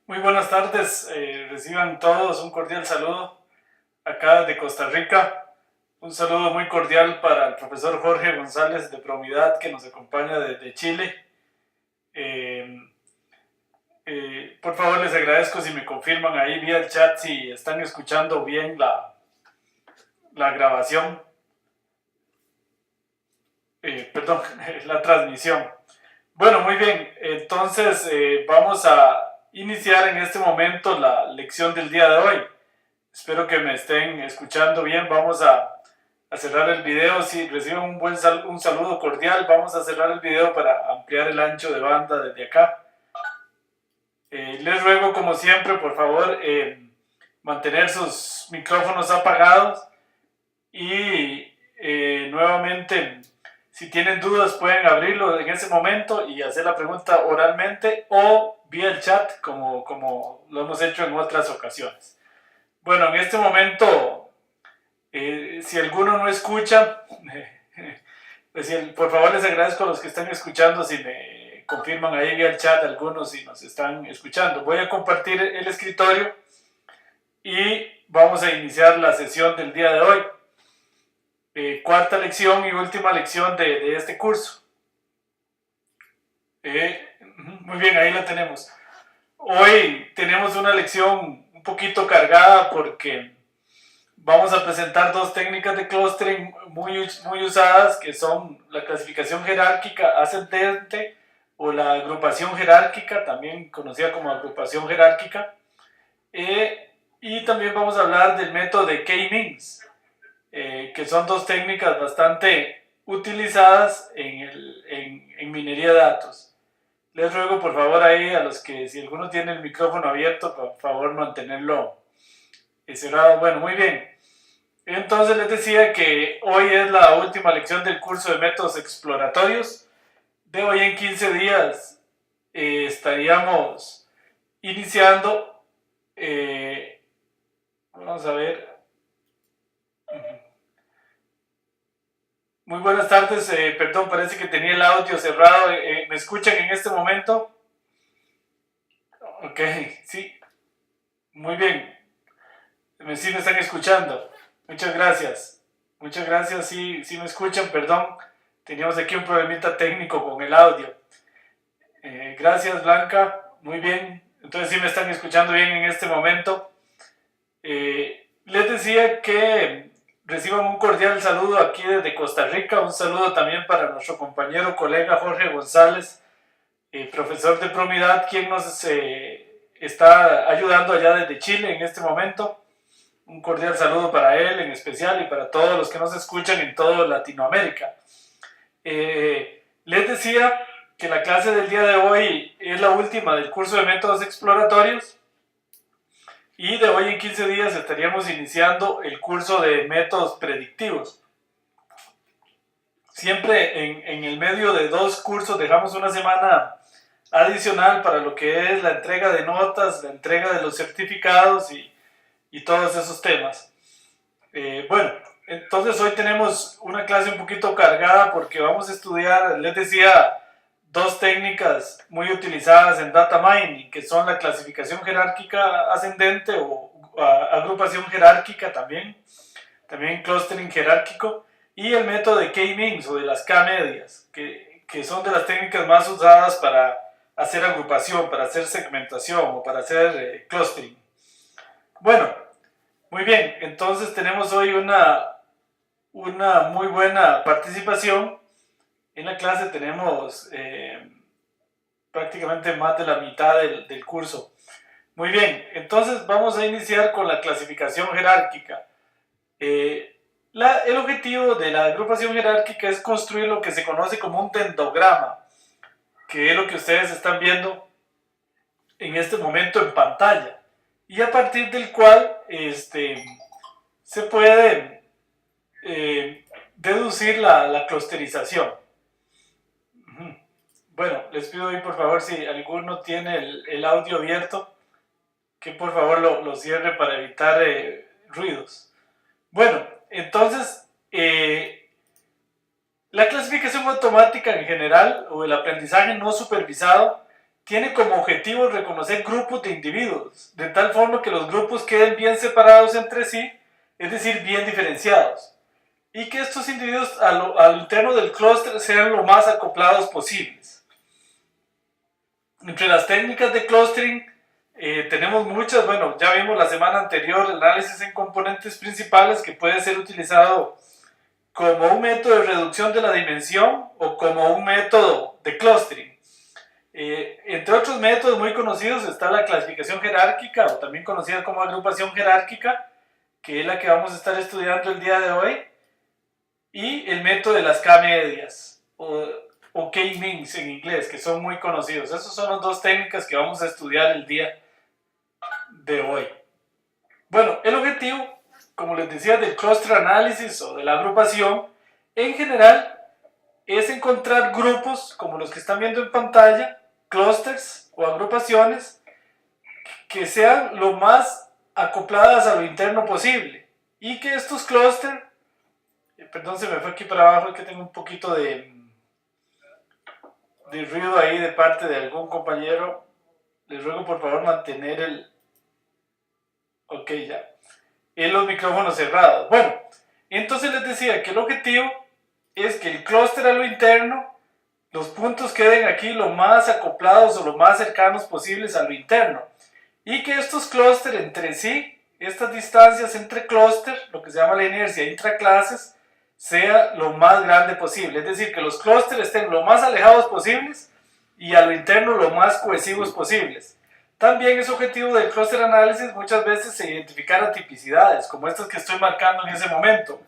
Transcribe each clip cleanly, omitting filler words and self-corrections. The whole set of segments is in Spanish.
Muy buenas tardes, reciban todos un cordial saludo acá de Costa Rica. Un saludo muy cordial para el profesor Jorge González de Promidad que nos acompaña desde Chile. Eh, por favor les agradezco si me confirman ahí vía el chat si están escuchando bien la grabación, perdón, la transmisión. Bueno, muy bien, entonces vamos a iniciar en este momento la lección del día de hoy. Espero que me estén escuchando bien. Vamos a cerrar el video. Si reciben un saludo cordial, vamos a cerrar el video para ampliar el ancho de banda desde acá. Les ruego, como siempre, por favor, mantener sus micrófonos apagados y nuevamente, si tienen dudas, pueden abrirlo en ese momento y hacer la pregunta oralmente o vía el chat, como lo hemos hecho en otras ocasiones. Bueno, en este momento, si alguno no escucha, pues, por favor les agradezco a los que están escuchando si me confirman ahí vía el chat algunos si nos están escuchando. Voy a compartir el escritorio y vamos a iniciar la sesión del día de hoy. Cuarta lección y última lección de este curso. Muy bien, ahí la tenemos. Hoy tenemos una lección un poquito cargada porque vamos a presentar dos técnicas de clustering muy usadas, que son la clasificación jerárquica ascendente o la agrupación jerárquica, también conocida como agrupación jerárquica. Y también vamos a hablar del método de K-means, que son dos técnicas bastante utilizadas en minería de datos. Les ruego por favor ahí a los que, si alguno tiene el micrófono abierto, por favor mantenerlo cerrado. Bueno, muy bien. Entonces les decía que hoy es la última lección del curso de métodos exploratorios. De hoy en 15 días estaríamos iniciando. Vamos a ver. Muy buenas tardes. Perdón, parece que tenía el audio cerrado. ¿Me escuchan en este momento? Ok, sí. Muy bien. Sí me están escuchando. Muchas gracias. Muchas gracias. Sí, sí me escuchan, perdón. Teníamos aquí un problemita técnico con el audio. Gracias, Blanca. Muy bien. Entonces sí me están escuchando bien en este momento. Les decía que reciban un cordial saludo aquí desde Costa Rica. Un saludo también para nuestro compañero, colega Jorge González, profesor de Promidad, quien nos está ayudando allá desde Chile en este momento. Un cordial saludo para él en especial y para todos los que nos escuchan en toda Latinoamérica. Les decía que la clase del día de hoy es la última del curso de métodos exploratorios y de hoy en 15 días estaríamos iniciando el curso de métodos predictivos. Siempre en el medio de dos cursos dejamos una semana adicional para lo que es la entrega de notas, la entrega de los certificados y todos esos temas. Bueno, entonces hoy tenemos una clase un poquito cargada porque vamos a estudiar, les decía, dos técnicas muy utilizadas en data mining, que son la clasificación jerárquica ascendente o agrupación jerárquica también clustering jerárquico, y el método de K-means o de las K-medias, que son de las técnicas más usadas para hacer agrupación, para hacer segmentación o para hacer clustering. Bueno, muy bien, entonces tenemos hoy una muy buena participación. En la clase tenemos prácticamente más de la mitad del curso. Muy bien, entonces vamos a iniciar con la clasificación jerárquica. El objetivo de la agrupación jerárquica es construir lo que se conoce como un dendrograma, que es lo que ustedes están viendo en este momento en pantalla, y a partir del cual se puede deducir la clusterización. Bueno, les pido hoy por favor, si alguno tiene el audio abierto, que por favor lo cierre para evitar ruidos. Bueno, entonces la clasificación automática en general o el aprendizaje no supervisado tiene como objetivo reconocer grupos de individuos, de tal forma que los grupos queden bien separados entre sí, es decir, bien diferenciados, y que estos individuos al interno del clúster sean lo más acoplados posibles. Entre las técnicas de clustering tenemos muchas. Bueno, ya vimos la semana anterior el análisis en componentes principales, que puede ser utilizado como un método de reducción de la dimensión o como un método de clustering. Entre otros métodos muy conocidos está la clasificación jerárquica, o también conocida como agrupación jerárquica, que es la que vamos a estar estudiando el día de hoy, y el método de las K-medias, o K-means en inglés, que son muy conocidos. Esas son las dos técnicas que vamos a estudiar el día de hoy. Bueno, el objetivo, como les decía, del cluster análisis o de la agrupación, en general, es encontrar grupos como los que están viendo en pantalla, clusters o agrupaciones, que sean lo más acopladas a lo interno posible, y que estos clusters, perdón, se me fue aquí para abajo, es que tengo un poquito de ruido ahí de parte de algún compañero. Les ruego por favor mantener ok, ya, los micrófonos cerrados. Bueno, entonces les decía que el objetivo es que el clúster a lo interno, los puntos queden aquí lo más acoplados o lo más cercanos posibles a lo interno, y que estos clústeres entre sí, estas distancias entre clústeres, lo que se llama la inercia intraclases, sea lo más grande posible. Es decir, que los clústeres estén lo más alejados posibles y a lo interno lo más cohesivos posibles. También es objetivo del cluster análisis muchas veces identificar atipicidades, como estas que estoy marcando en ese momento,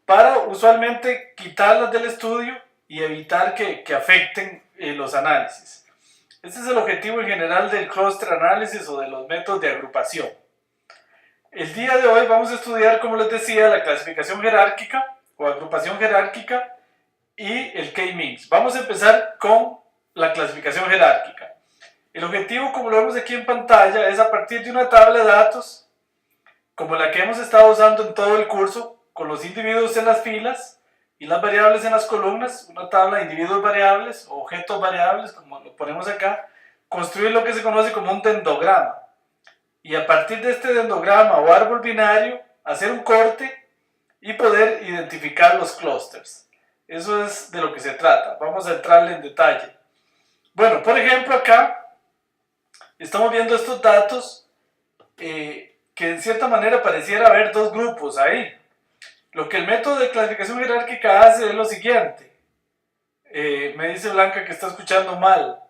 para usualmente quitarlas del estudio y evitar que afecten los análisis. Este es el objetivo en general del cluster análisis o de los métodos de agrupación. El día de hoy vamos a estudiar, como les decía, la clasificación jerárquica o agrupación jerárquica y el K-means. Vamos a empezar con la clasificación jerárquica. El objetivo, como lo vemos aquí en pantalla, es a partir de una tabla de datos, como la que hemos estado usando en todo el curso, con los individuos en las filas y las variables en las columnas, una tabla de individuos variables o objetos variables, como lo ponemos acá, construir lo que se conoce como un dendrograma. Y a partir de este dendrograma o árbol binario, hacer un corte y poder identificar los clústeres. Eso es de lo que se trata. Vamos a entrarle en detalle. Bueno, por ejemplo, acá estamos viendo estos datos que en cierta manera pareciera haber dos grupos ahí. Lo que el método de clasificación jerárquica hace es lo siguiente. Me dice Blanca que está escuchando mal,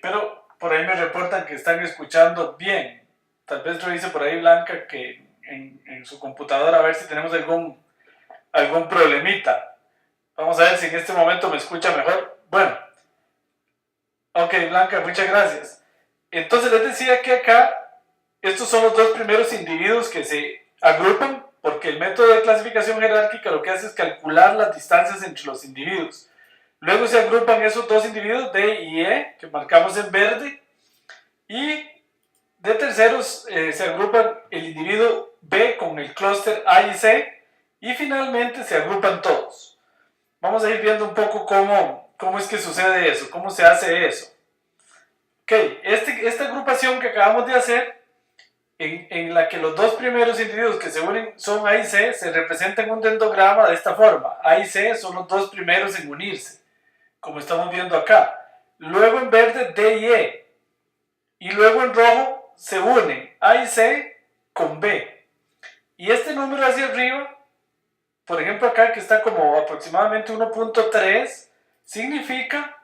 pero por ahí me reportan que están escuchando bien. Tal vez revise por ahí, Blanca, que en su computadora, a ver si tenemos algún problemita. Vamos a ver si en este momento me escucha mejor. Bueno, ok, Blanca, muchas gracias. Entonces les decía que acá estos son los dos primeros individuos que se agrupan, porque el método de clasificación jerárquica lo que hace es calcular las distancias entre los individuos. Luego se agrupan esos dos individuos, D y E, que marcamos en verde, y de terceros se agrupan el individuo B con el clúster A y C, y finalmente se agrupan todos. Vamos a ir viendo un poco cómo es que sucede eso, cómo se hace eso. Ok, esta agrupación que acabamos de hacer, en la que los dos primeros individuos que se unen son A y C, se representan en un dendrograma de esta forma. A y C son los dos primeros en unirse, como estamos viendo acá. Luego en verde D y E, y luego en rojo se unen A y C con B. Y este número hacia arriba, por ejemplo acá que está como aproximadamente 1.3, significa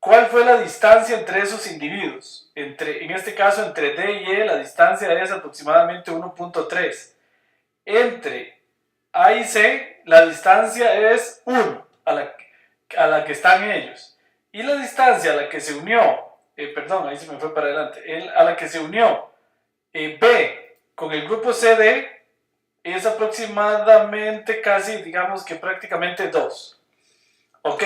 cuál fue la distancia entre esos individuos. En este caso entre D y E la distancia es aproximadamente 1.3. Entre A y C la distancia es 1 a la que están ellos. Y la distancia a la que se unió, perdón, ahí se me fue para adelante, a la que se unió B con el grupo CD es aproximadamente casi, digamos que prácticamente 2. Ok.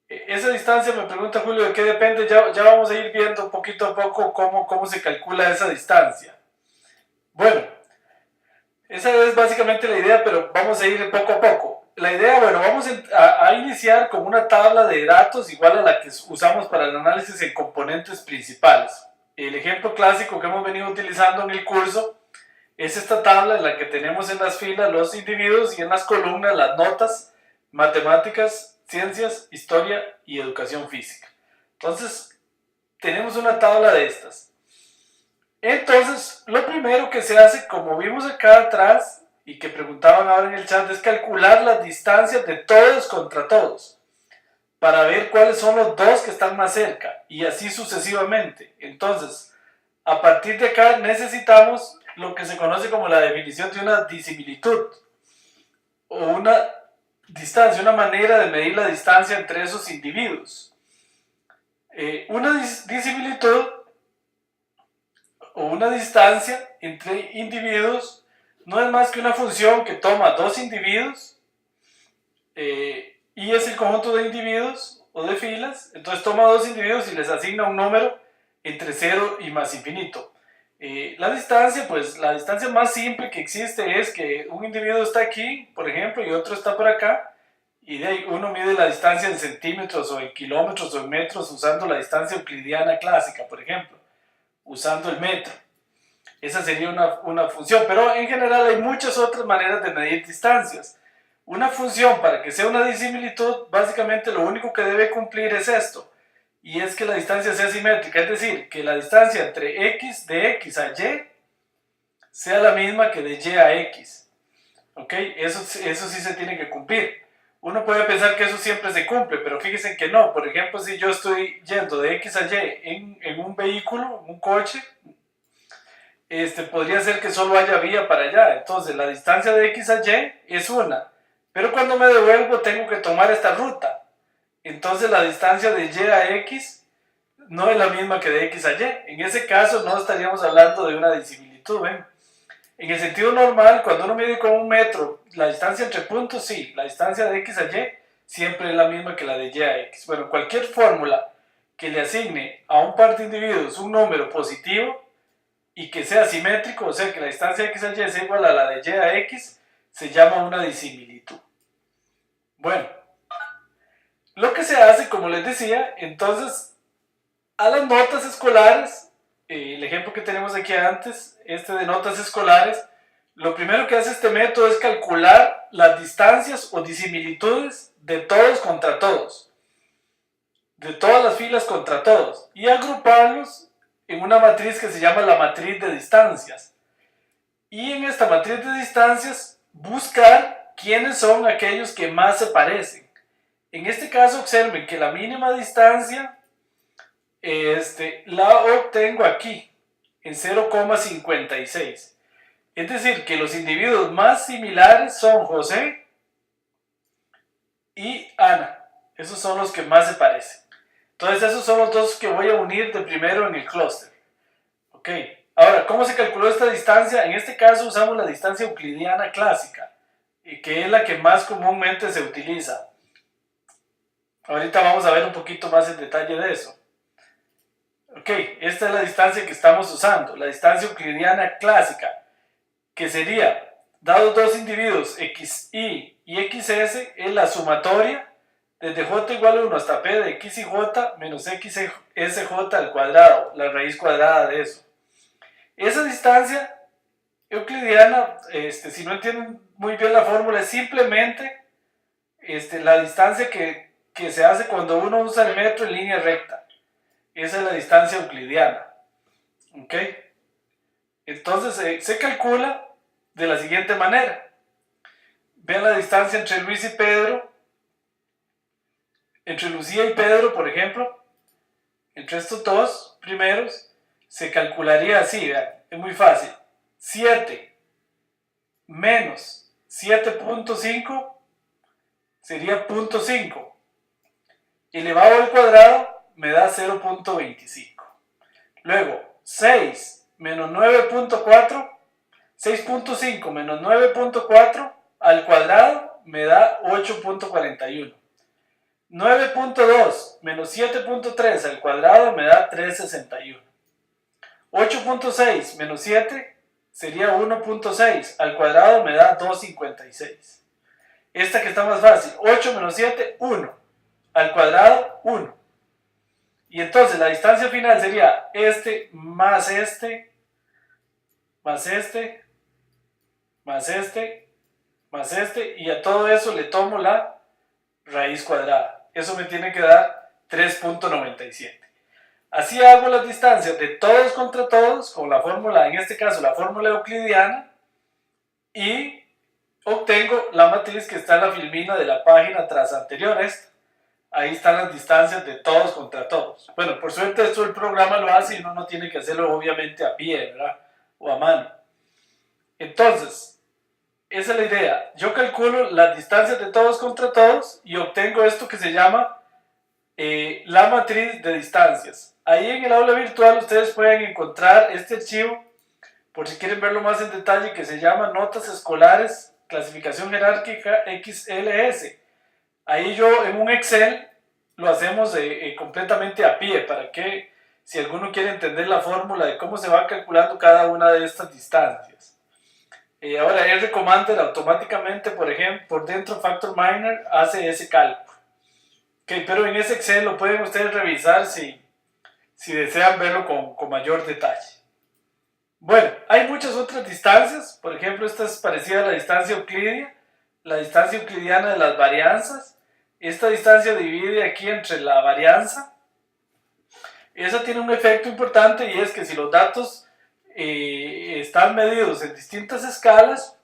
Esa distancia, me pregunta Julio, ¿de qué depende? Ya vamos a ir viendo poquito a poco cómo se calcula esa distancia. Bueno, esa es básicamente la idea, pero vamos a ir poco a poco. la idea, bueno, vamos a iniciar con una tabla de datos igual a la que usamos para el análisis en componentes principales. El ejemplo clásico que hemos venido utilizando en el curso es esta tabla en la que tenemos en las filas los individuos y en las columnas las notas, matemáticas, ciencias, historia y educación física. Entonces, tenemos una tabla de estas. Entonces, lo primero que se hace, como vimos acá atrás, y que preguntaban ahora en el chat, es calcular las distancias de todos contra todos, para ver cuáles son los dos que están más cerca, y así sucesivamente. Entonces, a partir de acá necesitamos lo que se conoce como la definición de una disimilitud, o una distancia, una manera de medir la distancia entre esos individuos. Una disimilitud o una distancia entre individuos no es más que una función que toma dos individuos y es el conjunto de individuos o de filas. Entonces toma dos individuos y les asigna un número entre 0 y más infinito. La distancia, pues la distancia más simple que existe es que un individuo está aquí, por ejemplo, y otro está por acá, y de ahí uno mide la distancia en centímetros o en kilómetros o en metros usando la distancia euclidiana clásica, por ejemplo, usando el metro. Esa sería una función, pero en general hay muchas otras maneras de medir distancias. Una función, para que sea una disimilitud, básicamente lo único que debe cumplir es esto, y es que la distancia sea simétrica, es decir, que la distancia entre x de x a y sea la misma que de y a x. ¿Ok? Eso sí se tiene que cumplir. Uno puede pensar que eso siempre se cumple, pero fíjense que no. Por ejemplo, si yo estoy yendo de x a y en un vehículo, en un coche, podría ser que solo haya vía para allá. Entonces la distancia de x a y es una, pero cuando me devuelvo tengo que tomar esta ruta. Entonces la distancia de y a x no es la misma que de x a y. En ese caso no estaríamos hablando de una disimilitud. ¿Ven? En el sentido normal, cuando uno mide con un metro la distancia entre puntos, sí, la distancia de x a y siempre es la misma que la de y a x. Bueno, cualquier fórmula que le asigne a un par de individuos un número positivo y que sea simétrico, o sea que la distancia de x a y es igual a la de y a x, se llama una disimilitud. Bueno, lo que se hace, como les decía, entonces a las notas escolares, el ejemplo que tenemos aquí antes, de notas escolares, lo primero que hace este método es calcular las distancias o disimilitudes de todos contra todos, de todas las filas contra todos, y agruparlos en una matriz que se llama la matriz de distancias. Y en esta matriz de distancias buscar quiénes son aquellos que más se parecen. En este caso observen que la mínima distancia la obtengo aquí en 0,56. Es decir, que los individuos más similares son José y Ana. Esos son los que más se parecen. Entonces esos son los dos que voy a unir de primero en el clúster. Ok, ahora, ¿cómo se calculó esta distancia? En este caso usamos la distancia euclidiana clásica, que es la que más comúnmente se utiliza. Ahorita vamos a ver un poquito más en detalle de eso. Ok, esta es la distancia que estamos usando, la distancia euclidiana clásica, que sería, dados dos individuos xy y xs, es la sumatoria desde j igual a 1 hasta p de x y j menos xsj al cuadrado, la raíz cuadrada de eso. Esa distancia euclidiana, si no entienden muy bien la fórmula, es simplemente la distancia que se hace cuando uno usa el metro en línea recta. Esa es la distancia euclidiana. ¿Ok? Entonces se calcula de la siguiente manera. Vean la distancia entre Luis y Pedro. Entre Lucía y Pedro, por ejemplo. Entre estos dos primeros. Se calcularía así, vean. Es muy fácil. 7 menos 7.5 sería 0.5. Elevado al cuadrado me da 0.25. Luego, 6 menos 9.4, 6.5 menos 9.4 al cuadrado me da 8.41. 9.2 menos 7.3 al cuadrado me da 3.61. 8.6 menos 7 sería 1.6, al cuadrado me da 2.56. Esta que está más fácil, 8 menos 7, 1. Al cuadrado, 1. Y entonces la distancia final sería este, más este, más este, más este, más este, y a todo eso le tomo la raíz cuadrada. Eso me tiene que dar 3.97. Así hago las distancias de todos contra todos, con la fórmula, en este caso la fórmula euclidiana, y obtengo la matriz que está en la filmina de la página tras anterior a esta. Ahí están las distancias de todos contra todos. Bueno, por suerte esto el programa lo hace y uno no tiene que hacerlo obviamente a pie, ¿verdad? O a mano. Entonces, esa es la idea. Yo calculo las distancias de todos contra todos y obtengo esto que se llama la matriz de distancias. Ahí en el aula virtual ustedes pueden encontrar este archivo, por si quieren verlo más en detalle, que se llama Notas Escolares, Clasificación Jerárquica XLS. Ahí yo en un Excel lo hacemos completamente a pie, para que si alguno quiere entender la fórmula de cómo se va calculando cada una de estas distancias. Ahora RCommander automáticamente, por ejemplo, por dentro Factor Minor hace ese cálculo. Okay, pero en ese Excel lo pueden ustedes revisar si desean verlo con mayor detalle. Bueno, hay muchas otras distancias. Por ejemplo, esta es parecida a la distancia euclidia, la distancia euclidiana de las varianzas. Esta distancia divide aquí entre la varianza. Esa tiene un efecto importante, y es que si los datos están medidos en distintas escalas,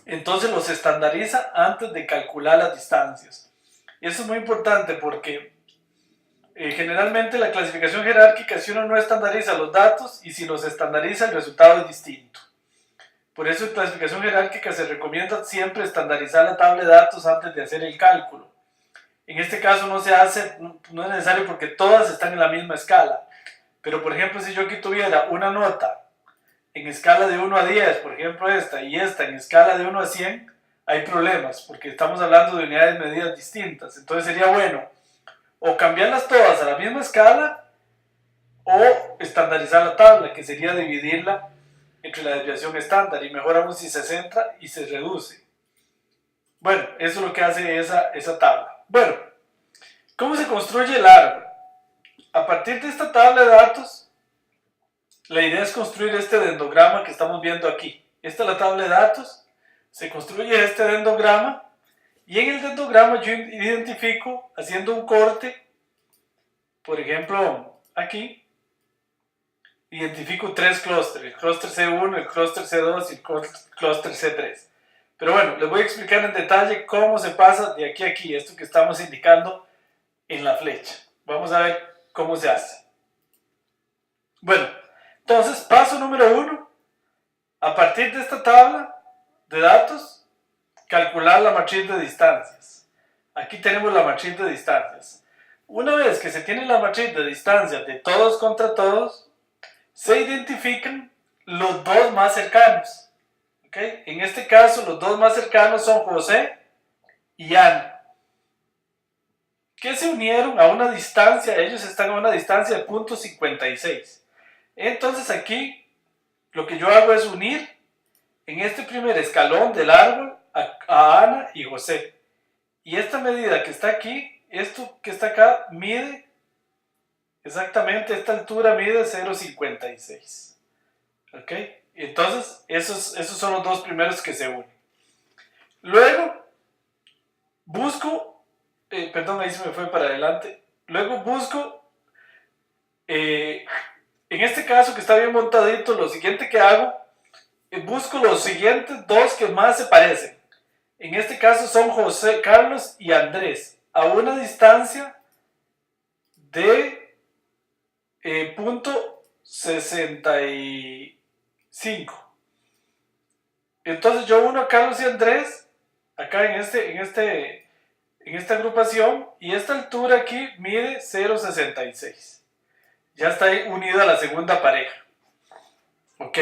entonces los estandariza antes de calcular las distancias. Eso es muy importante porque generalmente la clasificación jerárquica, si uno no estandariza los datos, y si los estandariza el resultado es distinto. Por eso en clasificación jerárquica se recomienda siempre estandarizar la tabla de datos antes de hacer el cálculo. En este caso no se hace, no es necesario porque todas están en la misma escala. Pero por ejemplo, si yo aquí tuviera una nota en escala de 1 a 10, por ejemplo esta, y esta en escala de 1 a 100, hay problemas porque estamos hablando de unidades medidas distintas. Entonces sería bueno o cambiarlas todas a la misma escala o estandarizar la tabla, que sería dividirla entre la desviación estándar, y mejor aún si se centra y se reduce. Bueno, eso es lo que hace esa tabla. Bueno, ¿cómo se construye el árbol? A partir de esta tabla de datos, la idea es construir este dendrograma que estamos viendo aquí. Esta es la tabla de datos, se construye este dendrograma, y en el dendrograma yo identifico, haciendo un corte, por ejemplo, aquí, identifico 3 clústeres, el clúster C1, el clúster C2 y el clúster C3. Pero bueno, les voy a explicar en detalle cómo se pasa de aquí a aquí, esto que estamos indicando en la flecha. Vamos a ver cómo se hace. Bueno, entonces, paso número 1, a partir de esta tabla de datos, calcular la matriz de distancias. Aquí tenemos la matriz de distancias. Una vez que se tiene la matriz de distancias de todos contra todos, se identifican los dos más cercanos. ¿Okay? En este caso, los dos más cercanos son José y Ana, que se unieron a una distancia, ellos están a una distancia de 0.56. Entonces aquí lo que yo hago es unir en este primer escalón del árbol a Ana y José. Y esta medida que está aquí, esto que está acá, mide exactamente, esta altura mide 0.56. ¿Ok? Entonces, esos son los dos primeros que se unen. Luego, busco, perdón, ahí se me fue para adelante. Luego busco, en este caso que está bien montadito, lo siguiente que hago, busco los siguientes dos que más se parecen. En este caso son José, Carlos y Andrés, a una distancia de .65. Entonces yo uno a Carlos y Andrés acá en esta agrupación, y esta altura aquí mide 0.66. Ya está ahí unida a la segunda pareja. Ok,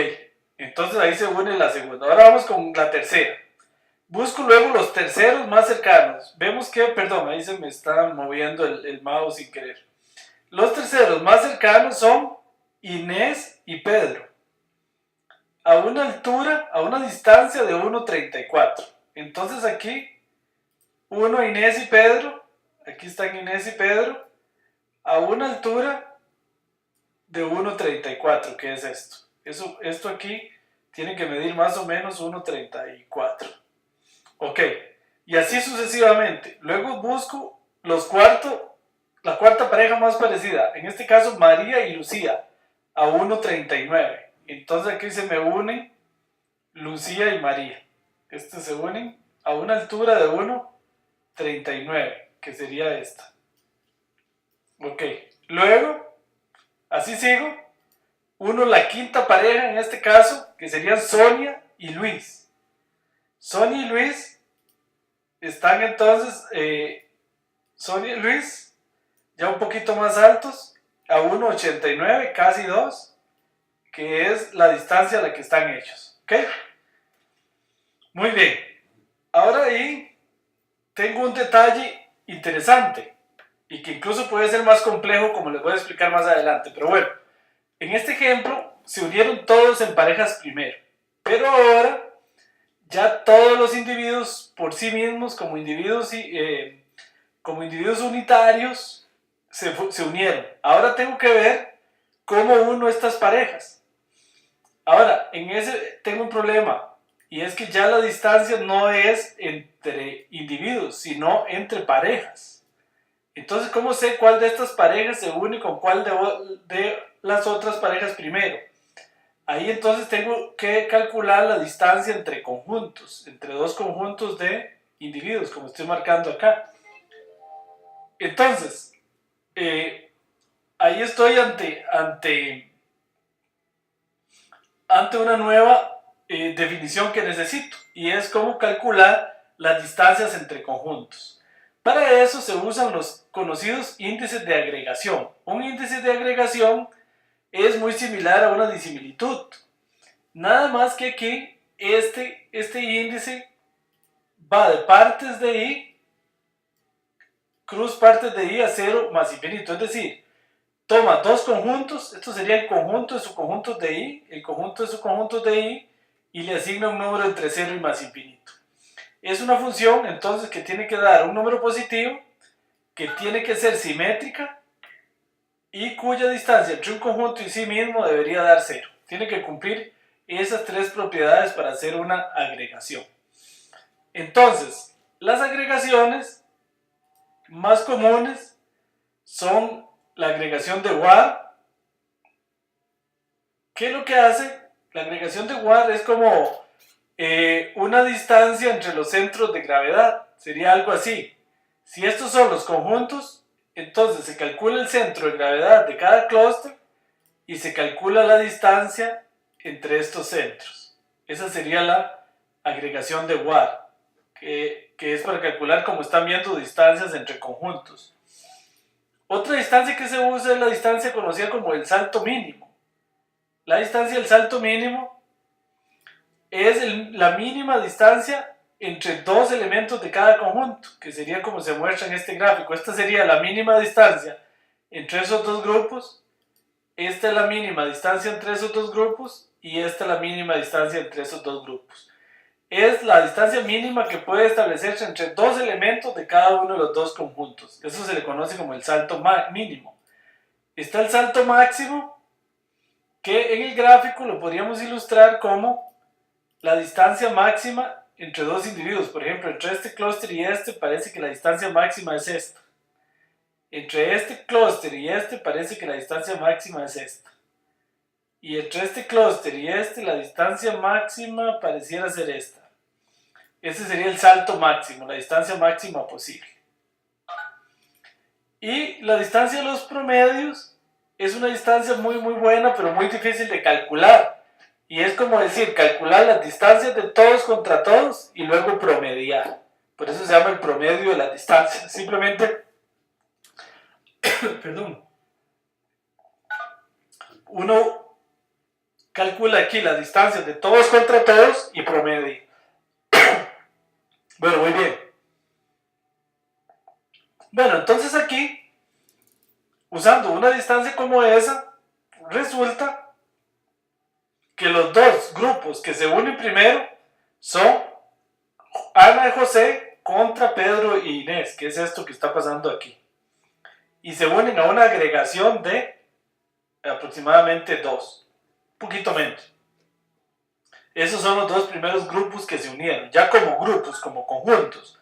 entonces ahí se une la segunda. Ahora vamos con la tercera. Busco luego los terceros más cercanos. Vemos que, perdón, ahí se me está moviendo el mouse sin querer. Los terceros más cercanos son Inés y Pedro, a una altura, a una distancia de 1.34. Entonces aquí, Inés y Pedro, aquí están Inés y Pedro, a una altura de 1,34, que es esto. Esto aquí tiene que medir más o menos 1,34. Ok, y así sucesivamente. Luego busco la cuarta pareja más parecida, en este caso María y Lucía, a 1,39. Entonces aquí se me unen Lucía y María. Estos se unen a una altura de 1,39, que sería esta. Ok, luego, así sigo, la quinta pareja en este caso, que serían Sonia y Luis. Sonia y Luis están entonces, Sonia y Luis, ya un poquito más altos, a 1,89, casi 2, que es la distancia a la que están ellos. ¿Ok? Muy bien. Ahora ahí tengo un detalle interesante y que incluso puede ser más complejo, como les voy a explicar más adelante. Pero bueno, en este ejemplo se unieron todos en parejas primero, pero ahora ya todos los individuos por sí mismos, como individuos unitarios, se unieron. Ahora tengo que ver cómo uno estas parejas. Ahora, en ese tengo un problema, y es que ya la distancia no es entre individuos, sino entre parejas. Entonces, ¿cómo sé cuál de estas parejas se une con cuál de las otras parejas primero? Ahí entonces tengo que calcular la distancia entre conjuntos, entre dos conjuntos de individuos, como estoy marcando acá. Entonces, ahí estoy ante una nueva definición que necesito, y es cómo calcular las distancias entre conjuntos. Para eso se usan los conocidos índices de agregación. Un índice de agregación es muy similar a una disimilitud. Nada más que aquí este índice va de partes de i, cruz partes de i a 0 más infinito. Es decir, toma dos conjuntos, esto sería el conjunto de subconjuntos de i, el conjunto de subconjuntos de i, y le asigna un número entre 0 y más infinito. Es una función entonces que tiene que dar un número positivo, que tiene que ser simétrica y cuya distancia entre un conjunto y sí mismo debería dar 0. Tiene que cumplir esas tres propiedades para hacer una agregación. Entonces, las agregaciones más comunes son la agregación de Ward. ¿Qué es lo que hace? La agregación de Ward es como una distancia entre los centros de gravedad. Sería algo así. Si estos son los conjuntos, entonces se calcula el centro de gravedad de cada clúster y se calcula la distancia entre estos centros. Esa sería la agregación de Ward, que es para calcular, como están viendo, distancias entre conjuntos. Otra distancia que se usa es la distancia conocida como el salto mínimo. La distancia del salto mínimo es la mínima distancia entre dos elementos de cada conjunto, que sería como se muestra en este gráfico. Esta sería la mínima distancia entre esos dos grupos, esta es la mínima distancia entre esos dos grupos, y esta es la mínima distancia entre esos dos grupos. Es la distancia mínima que puede establecerse entre dos elementos de cada uno de los dos conjuntos. Eso se le conoce como el salto mínimo. Está el salto máximo, que en el gráfico lo podríamos ilustrar como la distancia máxima entre dos individuos. Por ejemplo, entre este clúster y este parece que la distancia máxima es esta. Entre este clúster y este parece que la distancia máxima es esta. Y entre este clúster y este la distancia máxima pareciera ser esta. Este sería el salto máximo, la distancia máxima posible. Y la distancia de los promedios es una distancia muy buena, pero muy difícil de calcular. Y es como decir, calcular las distancias de todos contra todos y luego promediar. Por eso se llama el promedio de las distancias. Simplemente, perdón, uno calcula aquí las distancias de todos contra todos y promedia. Bueno, muy bien. Bueno, entonces aquí, usando una distancia como esa, resulta que los dos grupos que se unen primero son Ana y José contra Pedro y Inés, que es esto que está pasando aquí. Y se unen a una agregación de aproximadamente 2, un poquito menos. Esos son los dos primeros grupos que se unieron, ya como grupos, como conjuntos.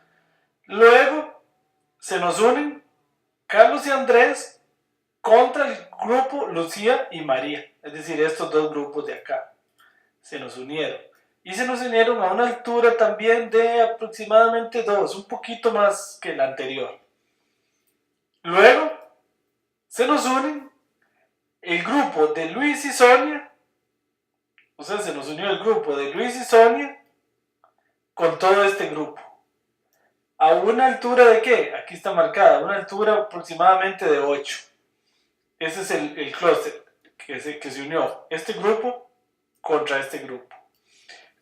Luego se nos unen Carlos y Andrés contra el grupo Lucía y María. Es decir, estos dos grupos de acá se nos unieron. Y se nos unieron a una altura también de aproximadamente 2, un poquito más que la anterior. Luego se nos unen el grupo de Luis y Sonia. O sea, se nos unió el grupo de Luis y Sonia con todo este grupo. ¿A una altura de qué? Aquí está marcada, una altura aproximadamente de 8. Ese es el clúster que se unió. Este grupo contra este grupo.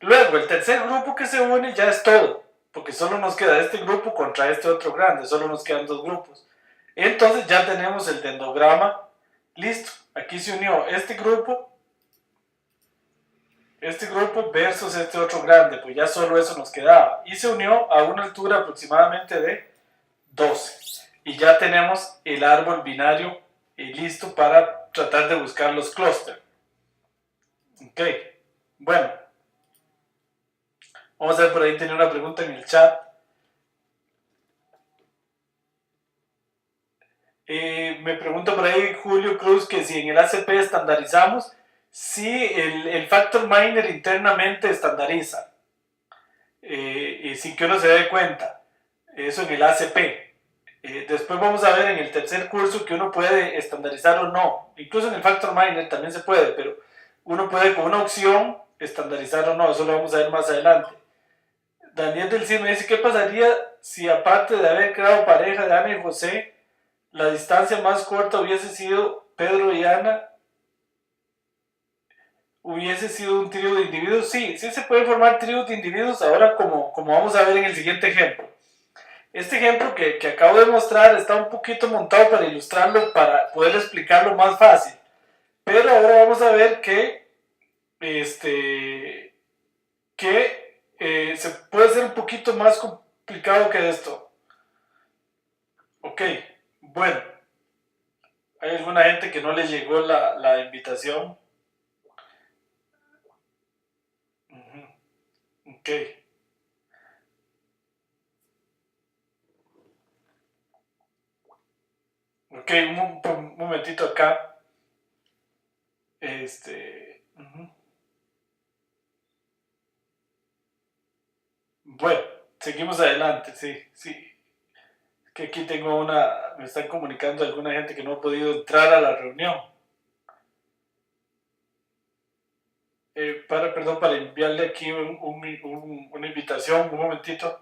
Luego, el tercer grupo que se une ya es todo, porque solo nos queda este grupo contra este otro grande, solo nos quedan dos grupos. Entonces ya tenemos el dendrograma listo. Aquí se unió este grupo versus este otro grande, pues ya solo eso nos quedaba. Y se unió a una altura aproximadamente de 12. Y ya tenemos el árbol binario listo para tratar de buscar los clústeres. Ok, bueno. Vamos a ver, por ahí tenía una pregunta en el chat. Me pregunta por ahí Julio Cruz que si en el ACP estandarizamos. Sí, el factor minor internamente estandariza, sin que uno se dé cuenta. Eso en el ACP. Después vamos a ver en el tercer curso que uno puede estandarizar o no. Incluso en el factor minor también se puede, pero uno puede con una opción estandarizar o no. Eso lo vamos a ver más adelante. Daniel del Cid me dice, ¿qué pasaría si aparte de haber creado pareja de Ana y José, la distancia más corta hubiese sido Pedro y Ana? ¿Hubiese sido un trío de individuos? Sí, sí se puede formar tríos de individuos ahora como vamos a ver en el siguiente ejemplo. Este ejemplo que acabo de mostrar está un poquito montado para ilustrarlo, para poder explicarlo más fácil. Pero ahora vamos a ver que se puede ser un poquito más complicado que esto. Ok, bueno. Hay alguna gente que no le llegó la invitación. Ok. Ok, un momentito acá. Bueno, seguimos adelante, sí. Que aquí tengo me están comunicando alguna gente que no ha podido entrar a la reunión. Para enviarle aquí una invitación, un momentito.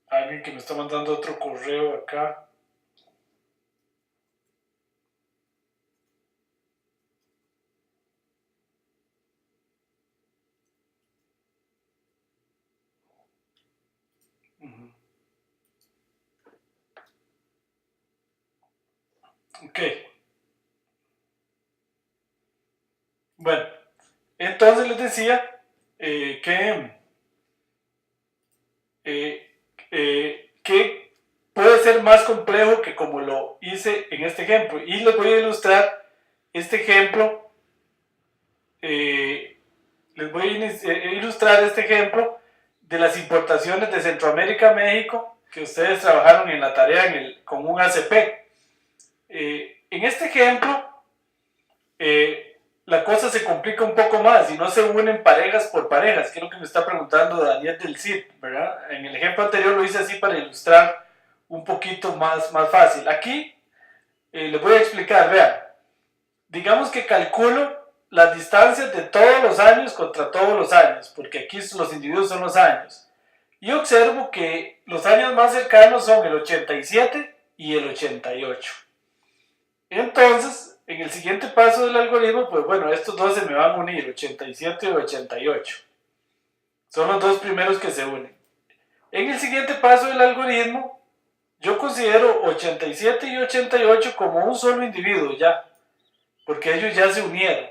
Alguien que me está mandando otro correo acá. Ok. Bueno, entonces les decía que puede ser más complejo que como lo hice en este ejemplo. Y les voy a ilustrar este ejemplo. Les voy a ilustrar este ejemplo de las importaciones de Centroamérica a México que ustedes trabajaron en la tarea con un ACP. En este ejemplo, la cosa se complica un poco más y no se unen parejas por parejas, que es lo que me está preguntando Daniel del Cid, ¿verdad? En el ejemplo anterior lo hice así para ilustrar un poquito más fácil. Aquí les voy a explicar, vean, digamos que calculo las distancias de todos los años contra todos los años, porque aquí los individuos son los años. Y observo que los años más cercanos son el 87 y el 88. Entonces, en el siguiente paso del algoritmo, pues bueno, estos dos se me van a unir, 87 y 88. Son los dos primeros que se unen. En el siguiente paso del algoritmo, yo considero 87 y 88 como un solo individuo ya, porque ellos ya se unieron.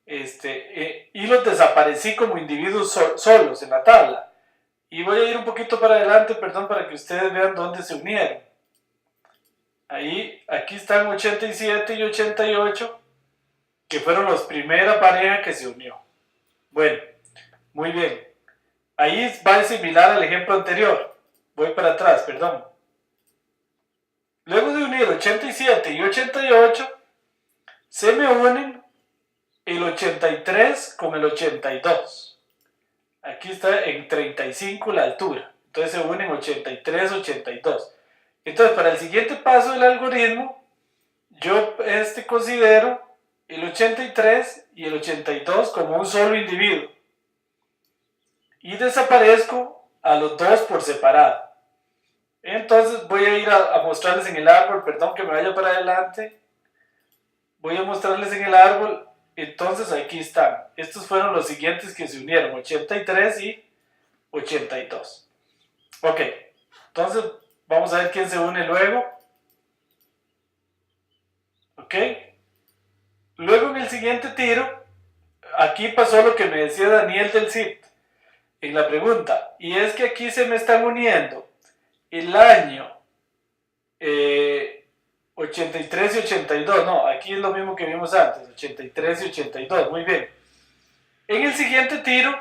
Y los desaparecí como individuos solos en la tabla. Y voy a ir un poquito para adelante, perdón, para que ustedes vean dónde se unieron. Ahí, aquí están 87 y 88, que fueron los primera pareja que se unió. Bueno, muy bien. Ahí va similar al ejemplo anterior. Voy para atrás, perdón. Luego de unir 87 y 88, se me unen el 83 con el 82. Aquí está en 35 la altura. Entonces se unen 83, 82. Entonces, para el siguiente paso del algoritmo, yo considero el 83 y el 82 como un solo individuo. Y desaparezco a los dos por separado. Entonces voy a ir a mostrarles en el árbol, perdón que me vaya para adelante. Voy a mostrarles en el árbol. Entonces aquí están. Estos fueron los siguientes que se unieron, 83 y 82. Ok, entonces vamos a ver quién se une luego. Ok, luego en el siguiente tiro, aquí pasó lo que me decía Daniel del CIT en la pregunta, y es que aquí se me están uniendo el año 83 y 82, no, aquí es lo mismo que vimos antes, 83 y 82, muy bien. En el siguiente tiro,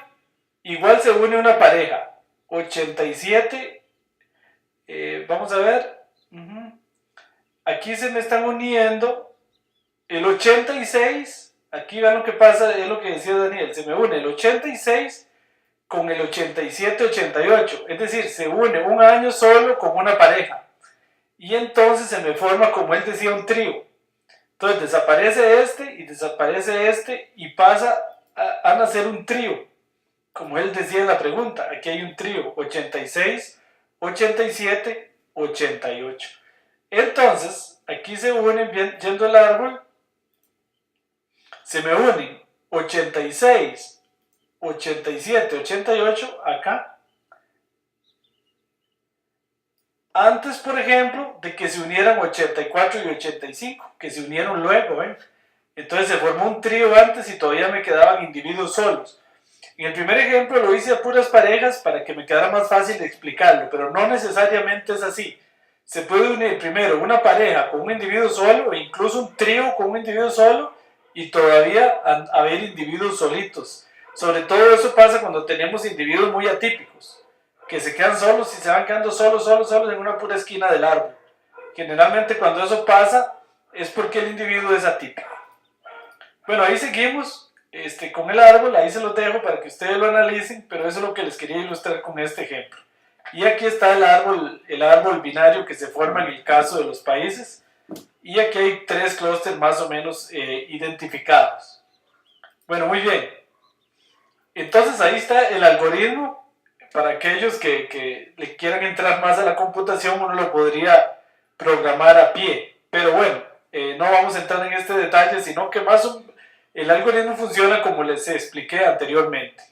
igual se une una pareja, 87, vamos a ver, aquí se me están uniendo el 86, aquí vean lo que pasa, es lo que decía Daniel, se me une el 86 con el 87, 88, es decir, se une un año solo con una pareja. Y entonces se me forma, como él decía, un trío. Entonces desaparece este y pasa a nacer un trío. Como él decía en la pregunta, aquí hay un trío, 86, 87, 88. Entonces, aquí se unen, yendo al árbol, se me unen 86, 87, 88 acá. Antes, por ejemplo, de que se unieran 84 y 85, que se unieron luego, ¿ven? Entonces se formó un trío antes y todavía me quedaban individuos solos. En el primer ejemplo lo hice a puras parejas para que me quedara más fácil de explicarlo, pero no necesariamente es así. Se puede unir primero una pareja con un individuo solo o incluso un trío con un individuo solo y todavía haber individuos solitos. Sobre todo eso pasa cuando tenemos individuos muy atípicos, que se quedan solos y se van quedando solos en una pura esquina del árbol. Generalmente cuando eso pasa es porque el individuo es atípico. Bueno, ahí seguimos con el árbol, ahí se los dejo para que ustedes lo analicen, pero eso es lo que les quería ilustrar con este ejemplo. Y aquí está el árbol binario que se forma en el caso de los países, y aquí hay 3 clústeres más o menos identificados. Bueno, muy bien. Entonces ahí está el algoritmo. Para aquellos que le quieran entrar más a la computación, uno lo podría programar a pie. Pero bueno, no vamos a entrar en este detalle, sino que el algoritmo funciona como les expliqué anteriormente.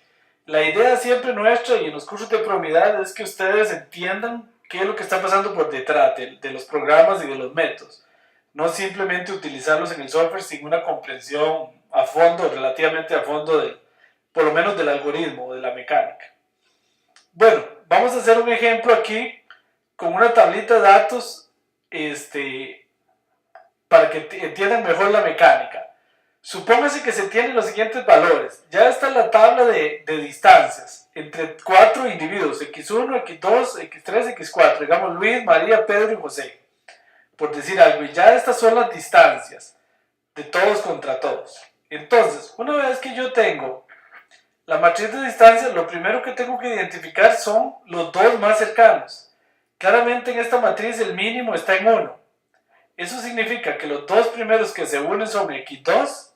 La idea siempre nuestra y en los cursos de probabilidad es que ustedes entiendan qué es lo que está pasando por detrás de los programas y de los métodos. No simplemente utilizarlos en el software sin una comprensión a fondo, relativamente a fondo, por lo menos del algoritmo o de la mecánica. Bueno, vamos a hacer un ejemplo aquí con una tablita de datos para que entiendan mejor la mecánica. Supóngase que se tienen los siguientes valores. Ya está la tabla de distancias entre 4 individuos, X1, X2, X3, X4, digamos Luis, María, Pedro y José, por decir algo. Y ya estas son las distancias de todos contra todos. Entonces, una vez que yo tengo la matriz de distancia, lo primero que tengo que identificar son los dos más cercanos. Claramente en esta matriz el mínimo está en 1. Eso significa que los dos primeros que se unen son X2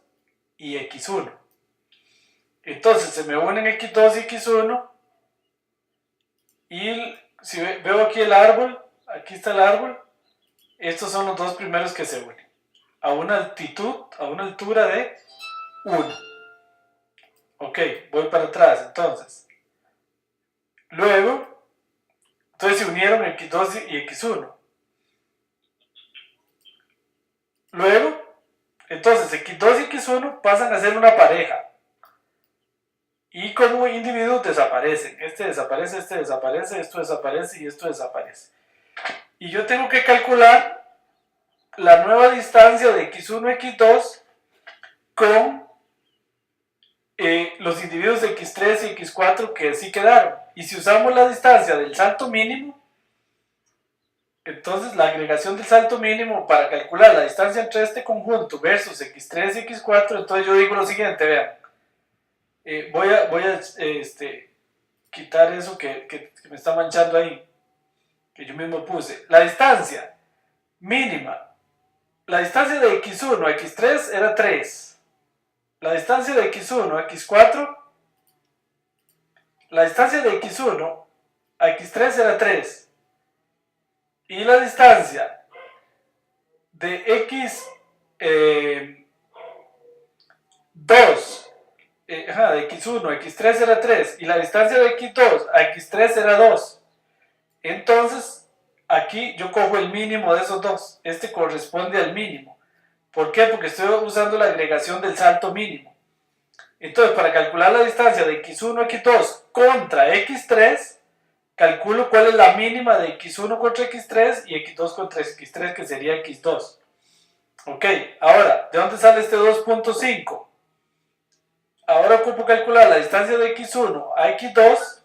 y X1. Entonces se me unen X2 y X1 y si veo aquí el árbol, aquí está el árbol, estos son los dos primeros que se unen a una altura de 1. Ok, voy para atrás entonces. Luego, entonces se unieron X2 y X1. Luego, entonces X2 y X1 pasan a ser una pareja. y como individuos desaparecen. Este desaparece, este desaparece, esto desaparece y esto desaparece. Y yo tengo que calcular la nueva distancia de x1, x2 con los individuos de x3 y x4 que sí quedaron. Y si usamos la distancia del salto mínimo, entonces la agregación del salto mínimo para calcular la distancia entre este conjunto versus x3 y x4, entonces yo digo lo siguiente, vean. Voy a quitar eso que me está manchando ahí, que yo mismo puse. La distancia mínima, la distancia de x1 a x3 era 3. La distancia de x1 a x4, la distancia de x1 a x3 era 3. Y la distancia de x2 de x1 a x3 era 3 y la distancia de x2 a x3 era 2. Entonces, aquí yo cojo el mínimo de esos dos. Este corresponde al mínimo. ¿Por qué? Porque estoy usando la agregación del salto mínimo. Entonces, para calcular la distancia de x1 a x2 contra x3, calculo cuál es la mínima de x1 contra x3 y x2 contra x3, que sería x2. Ok, ahora, ¿de dónde sale este 2.5? Ahora ocupo calcular la distancia de x1 a x2.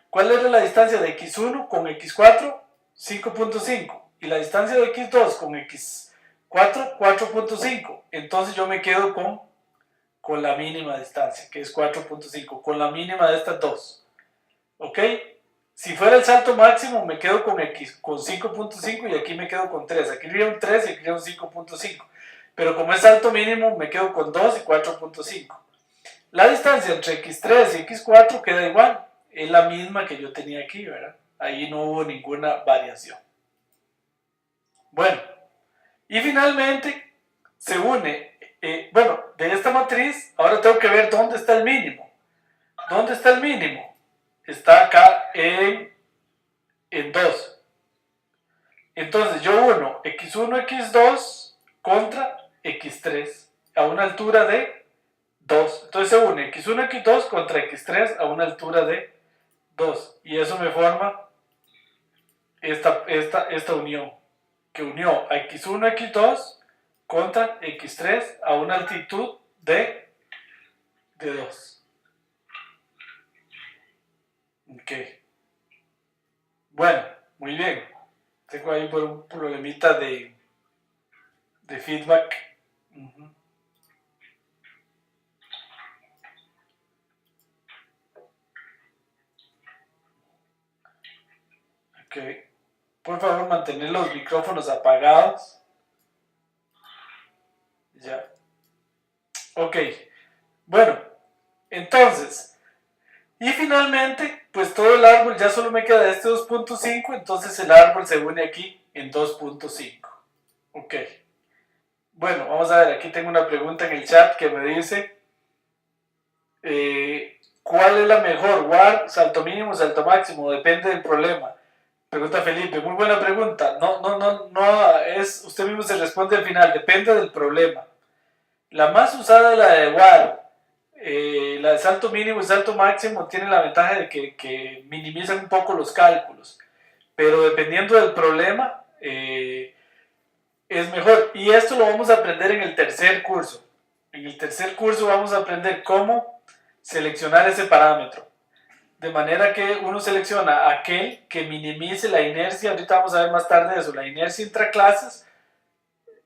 ¿Cuál era la distancia de x1 con x4? 5.5. Y la distancia de x2 con x4, 4.5. Entonces yo me quedo con la mínima distancia, que es 4.5, con la mínima de estas dos. ¿Ok? Si fuera el salto máximo, me quedo con 5.5 y aquí me quedo con 3. Aquí iría un 3 y aquí iría un 5.5. Pero como es salto mínimo, me quedo con 2 y 4.5. La distancia entre x3 y x4 queda igual. Es la misma que yo tenía aquí, ¿verdad? Ahí no hubo ninguna variación. Bueno, y finalmente se une, de esta matriz, ahora tengo que ver dónde está el mínimo. ¿Dónde está el mínimo? Está acá en 2. Entonces yo uno x1, x2 contra x3 a una altura de 2. Entonces se une x1, x2 contra x3 a una altura de 2. Y eso me forma esta unión, que unió a x1, x2 contra x3 a una altitud de 2. Ok. Bueno, muy bien. Tengo ahí por un problemita de feedback. Ok. Por favor, mantener los micrófonos apagados. Ya. Ok. Bueno, entonces, y finalmente, pues todo el árbol ya solo me queda este 2.5, entonces el árbol se une aquí en 2.5. Ok. Bueno, vamos a ver, aquí tengo una pregunta en el chat que me dice, ¿cuál es la mejor? ¿WAR, salto mínimo, salto máximo? Depende del problema. Pregunta Felipe, muy buena pregunta. No, usted mismo se responde al final, depende del problema. La más usada es la de WAR. La de salto mínimo y salto máximo tiene la ventaja de que minimizan un poco los cálculos, pero dependiendo del problema es mejor. Y esto lo vamos a aprender en el tercer curso. En el tercer curso vamos a aprender cómo seleccionar ese parámetro, de manera que uno selecciona aquel que minimice la inercia. Ahorita vamos a ver más tarde eso, la inercia intraclases,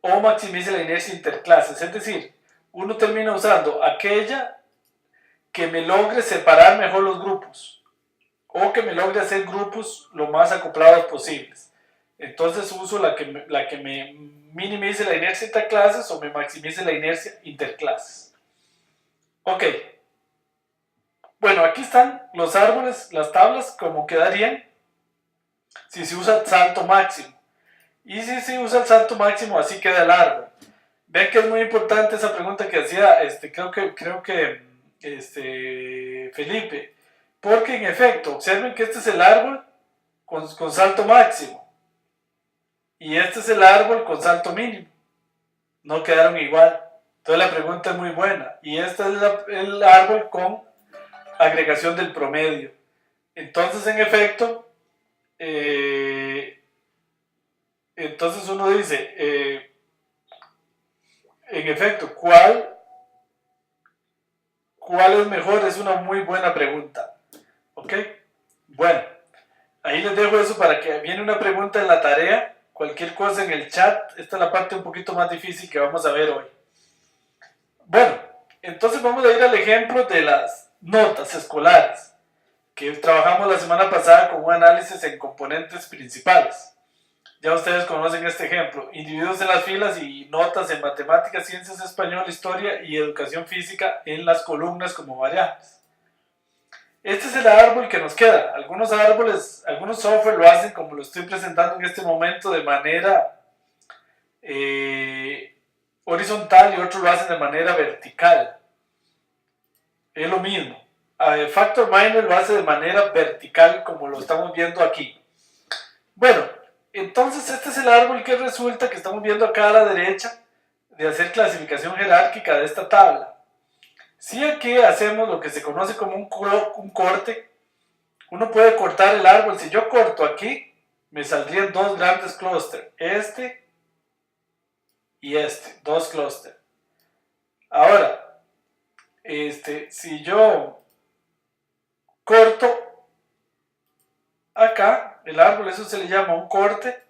o maximice la inercia interclases. Es decir, uno termina usando aquella que me logre separar mejor los grupos, o que me logre hacer grupos lo más acoplados posibles. Entonces uso la que me minimice la inercia interclases o me maximice la inercia interclases. Ok. Bueno, aquí están los árboles, las tablas, como quedarían si se usa salto máximo. Y si se usa el salto máximo, así queda el árbol. Vean que es muy importante esa pregunta que hacía, creo que Felipe. Porque en efecto, observen que este es el árbol con salto máximo. Y este es el árbol con salto mínimo. No quedaron igual. Entonces la pregunta es muy buena. Y este es el árbol con agregación del promedio. Entonces, en efecto, entonces uno dice, en efecto, ¿cuál es mejor? Es una muy buena pregunta. ¿Ok? Bueno, ahí les dejo eso para que viene una pregunta en la tarea. Cualquier cosa en el chat. Esta es la parte un poquito más difícil que vamos a ver hoy. Bueno, entonces vamos a ir al ejemplo de las notas escolares, que trabajamos la semana pasada con un análisis en componentes principales. Ya ustedes conocen este ejemplo: individuos en las filas y notas en matemáticas, ciencias, español, historia y educación física en las columnas como variables. Este es el árbol que nos queda. Algunos árboles, algunos software lo hacen como lo estoy presentando en este momento, de manera horizontal, y otros lo hacen de manera vertical. Es lo mismo. FactorMiner lo hace de manera vertical, como lo estamos viendo aquí. Bueno, entonces este es el árbol que resulta que estamos viendo acá a la derecha, de hacer clasificación jerárquica de esta tabla. Si aquí hacemos lo que se conoce como un corte, uno puede cortar el árbol. Si yo corto aquí, me saldrían dos grandes clústeres, este y este, dos clústeres. Ahora, si yo corto acá el árbol, eso se le llama un corte.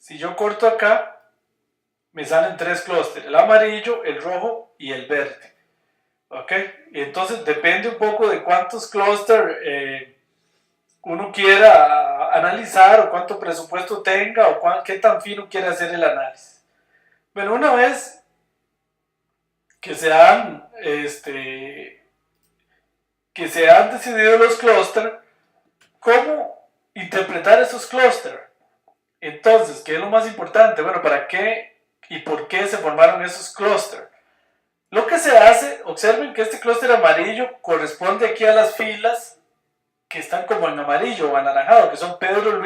Si yo corto acá, me salen tres clústeres: el amarillo, el rojo y el verde. ¿Ok? Y entonces depende un poco de cuántos clústeres uno quiera analizar, o cuánto presupuesto tenga, o qué tan fino quiere hacer el análisis. Bueno, una vez que se han decidido los clústeres, ¿cómo interpretar esos clústeres? Entonces, ¿qué es lo más importante? Bueno, ¿para qué y por qué se formaron esos clústeres? Lo que se hace, observen que este clúster amarillo corresponde aquí a las filas que están como en amarillo o anaranjado, que son Pedro,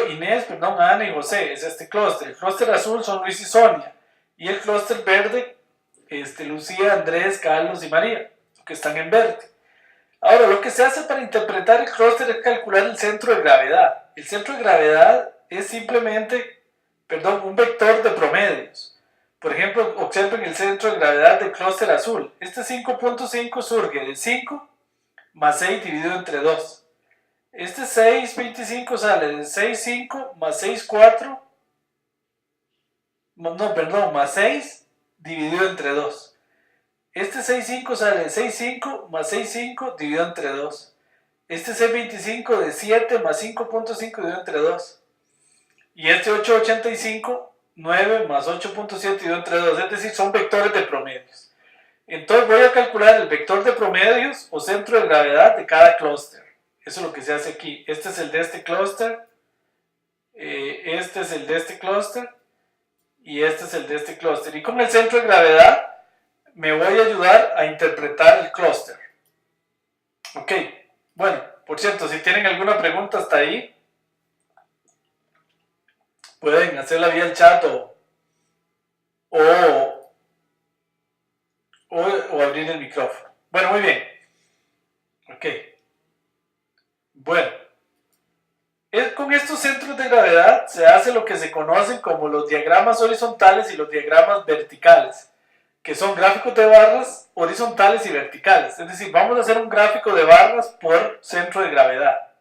Inés, Ana y José. Es este clúster. El clúster azul son Luis y Sonia. Y el clúster verde, Lucía, Andrés, Carlos y María, que están en verde. Ahora, lo que se hace para interpretar el clúster es calcular el centro de gravedad. El centro de gravedad es simplemente, un vector de promedios. Por ejemplo, observen el centro de gravedad del clúster azul. Este 5.5 surge de 5 más 6 dividido entre 2. Este 6.25 sale de 6.5 más 6.4, más 6 dividido entre 2. Este 6.5 sale de 6.5 más 6.5 dividido entre 2. Este 6.25 de 7 más 5.5 dividido entre 2. Y este 8.85, 9 más 8.7 dividido entre 2. Es decir, son vectores de promedios. Entonces voy a calcular el vector de promedios o centro de gravedad de cada clúster. Eso es lo que se hace aquí. Este es el de este clúster, este es el de este clúster y este es el de este clúster. Y con el centro de gravedad me voy a ayudar a interpretar el clúster. Ok, bueno, por cierto, si tienen alguna pregunta hasta ahí, pueden hacerla vía el chat o abrir el micrófono. Bueno, muy bien. Ok. Bueno, con estos centros de gravedad se hace lo que se conocen como los diagramas horizontales y los diagramas verticales, que son gráficos de barras horizontales y verticales. Es decir, vamos a hacer un gráfico de barras por centro de gravedad.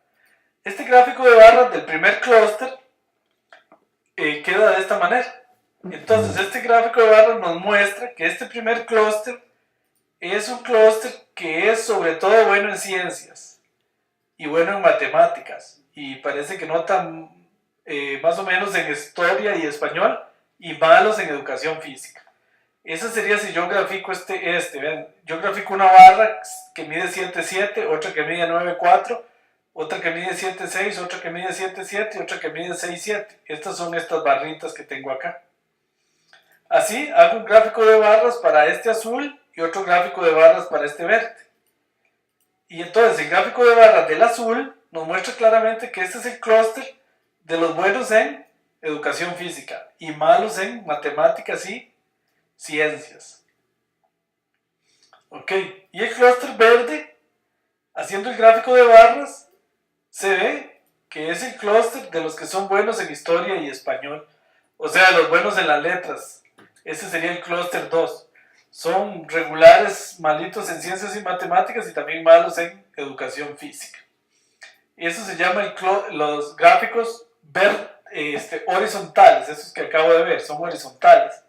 Este gráfico de barras del primer clúster queda de esta manera. Entonces, este gráfico de barras nos muestra que este primer clúster es un clúster que es sobre todo bueno en ciencias y bueno en matemáticas, y parece que no tan más o menos en historia y español, y malos en educación física. Esa sería si yo grafico vean, yo grafico una barra que mide 7.7, otra que mide 9.4, otra que mide 7.6, otra que mide 7.7 y otra que mide 6.7. Estas son estas barritas que tengo acá. Así hago un gráfico de barras para este azul y otro gráfico de barras para este verde. Y entonces el gráfico de barras del azul nos muestra claramente que este es el clúster de los buenos en educación física y malos en matemáticas y ciencias. Ok, y el clúster verde, haciendo el gráfico de barras, se ve que es el clúster de los que son buenos en historia y español, o sea, los buenos en las letras. Ese sería el clúster 2. Son regulares, malitos en ciencias y matemáticas y también malos en educación física. Y eso se llama los gráficos horizontales, esos que acabo de ver, son horizontales.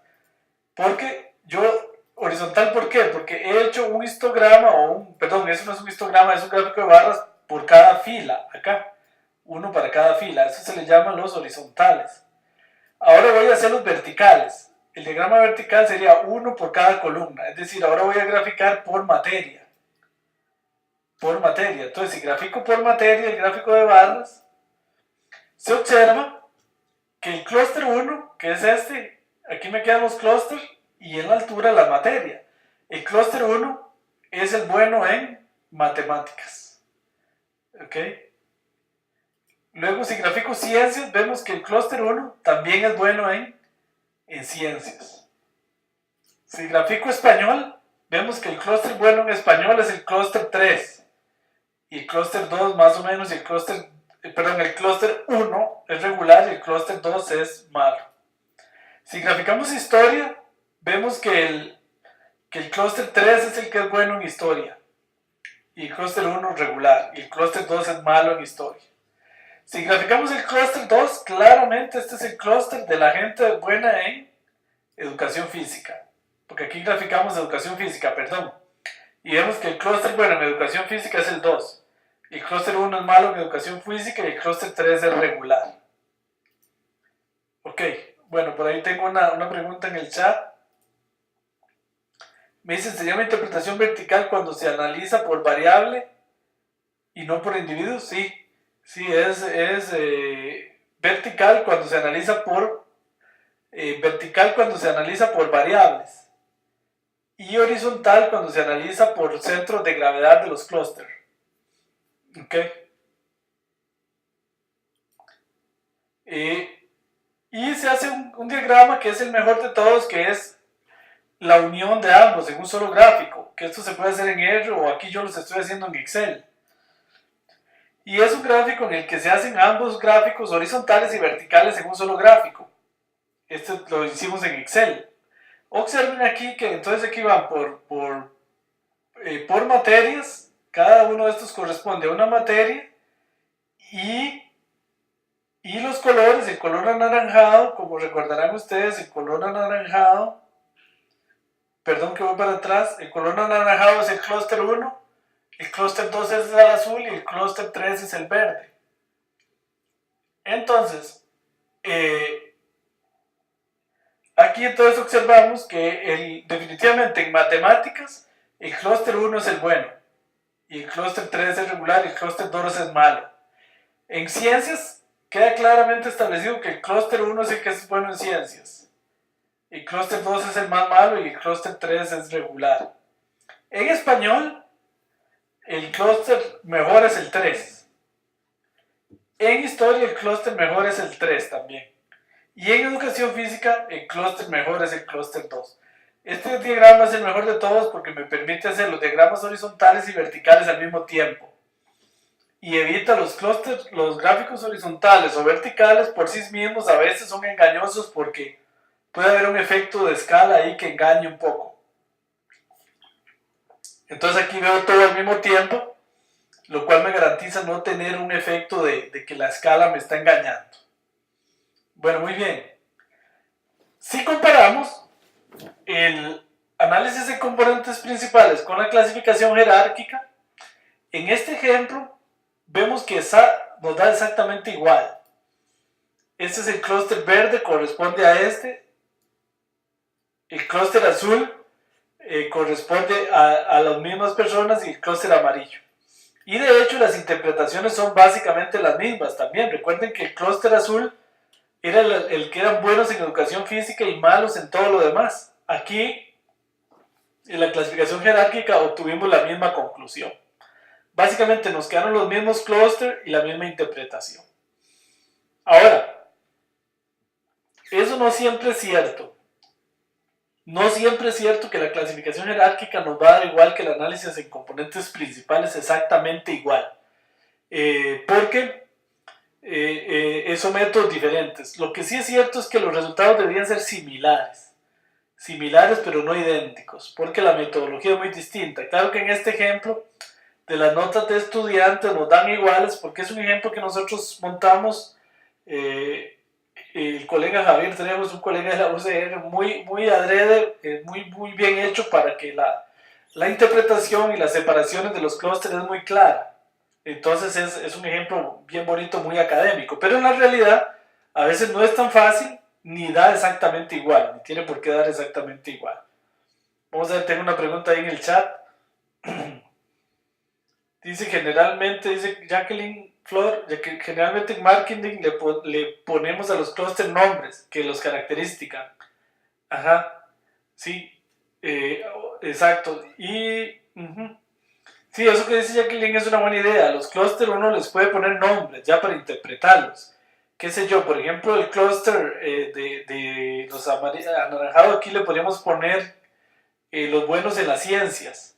Horizontal, ¿por qué? Porque he hecho un histograma, eso no es un histograma, es un gráfico de barras por cada fila, acá, uno para cada fila, eso se le llaman los horizontales. Ahora voy a hacer los verticales. El diagrama vertical sería uno por cada columna, es decir, ahora voy a graficar por materia. Por materia. Entonces, si grafico por materia el gráfico de barras, se observa que el clúster 1, que es este, aquí me quedan los clústeres y en la altura la materia. El clúster 1 es el bueno en matemáticas. ¿Ok? Luego, si grafico ciencias, vemos que el clúster 1 también es bueno en ciencias. Si grafico español, vemos que el clúster bueno en español es el clúster 3. Y el clúster 2 más o menos, y el clúster 1 es regular y el clúster 2 es malo. Si graficamos historia, vemos que el clúster 3 es el que es bueno en historia. Y el clúster 1 regular. Y el clúster 2 es malo en historia. Si graficamos el clúster 2, claramente este es el clúster de la gente buena en educación física. Porque aquí graficamos educación física, perdón. Y vemos que el clúster bueno en educación física es el 2. El clúster 1 es malo en educación física y el clúster 3 es regular. Ok, bueno, por ahí tengo una pregunta en el chat. Me dicen, ¿se llama interpretación vertical cuando se analiza por variable y no por individuo? Sí, es vertical cuando se analiza por variables y horizontal cuando se analiza por centros de gravedad de los clústeres. Ok. Y se hace un diagrama que es el mejor de todos, que es la unión de ambos en un solo gráfico, que esto se puede hacer en R o aquí yo los estoy haciendo en Excel. Y es un gráfico en el que se hacen ambos gráficos horizontales y verticales en un solo gráfico. Esto lo hicimos en Excel. Observen aquí que entonces aquí van por materias, cada uno de estos corresponde a una materia y los colores, el color anaranjado, como recordarán ustedes, el color anaranjado, perdón que voy para atrás, el color anaranjado es el clúster 1, el clúster 2 es el azul y el clúster 3 es el verde. Entonces, aquí entonces observamos que definitivamente en matemáticas el clúster 1 es el bueno y el clúster 3 es regular y el clúster 2 es malo. En ciencias queda claramente establecido que el clúster 1 es el que es bueno en ciencias. El clúster 2 es el más malo y el clúster 3 es regular. En español, el clúster mejor es el 3. En historia, el clúster mejor es el 3 también. Y en educación física, el clúster mejor es el clúster 2. Este diagrama es el mejor de todos porque me permite hacer los diagramas horizontales y verticales al mismo tiempo. Y evita los clústeres, los gráficos horizontales o verticales por sí mismos a veces son engañosos porque puede haber un efecto de escala ahí que engañe un poco. Entonces aquí veo todo al mismo tiempo, lo cual me garantiza no tener un efecto de que la escala me está engañando. Bueno, muy bien. Si comparamos el análisis de componentes principales con la clasificación jerárquica, en este ejemplo vemos que nos da exactamente igual. Este es el clúster verde, corresponde a este. El clúster azul corresponde a las mismas personas y el clúster amarillo. Y de hecho las interpretaciones son básicamente las mismas también. Recuerden que el clúster azul era el que eran buenos en educación física y malos en todo lo demás. Aquí, en la clasificación jerárquica, obtuvimos la misma conclusión. Básicamente nos quedaron los mismos clústeres y la misma interpretación. Ahora, eso no siempre es cierto. No siempre es cierto que la clasificación jerárquica nos va a dar igual que el análisis en componentes principales, exactamente igual. Porque son métodos diferentes. Lo que sí es cierto es que los resultados deberían ser similares. Similares pero no idénticos, porque la metodología es muy distinta. Claro que en este ejemplo de las notas de estudiantes nos dan iguales porque es un ejemplo que nosotros montamos. El colega Javier, tenemos un colega de la UCR muy adrede, muy bien hecho para que la interpretación y las separaciones de los clústeres es muy clara. Entonces es un ejemplo bien bonito, muy académico, pero en la realidad a veces no es tan fácil ni da exactamente igual, ni tiene por qué dar exactamente igual. Vamos a ver, tengo una pregunta ahí en el chat. Dice generalmente, dice Jacqueline Flor, ya que generalmente en marketing le ponemos a los clústeres nombres que los caracterizan. Ajá, sí, exacto. Y sí, eso que dice Jacqueline es una buena idea. A los clústeres uno les puede poner nombres ya para interpretarlos. Qué sé yo, por ejemplo, el clúster de los anaranjados, aquí le podríamos poner los buenos en las ciencias.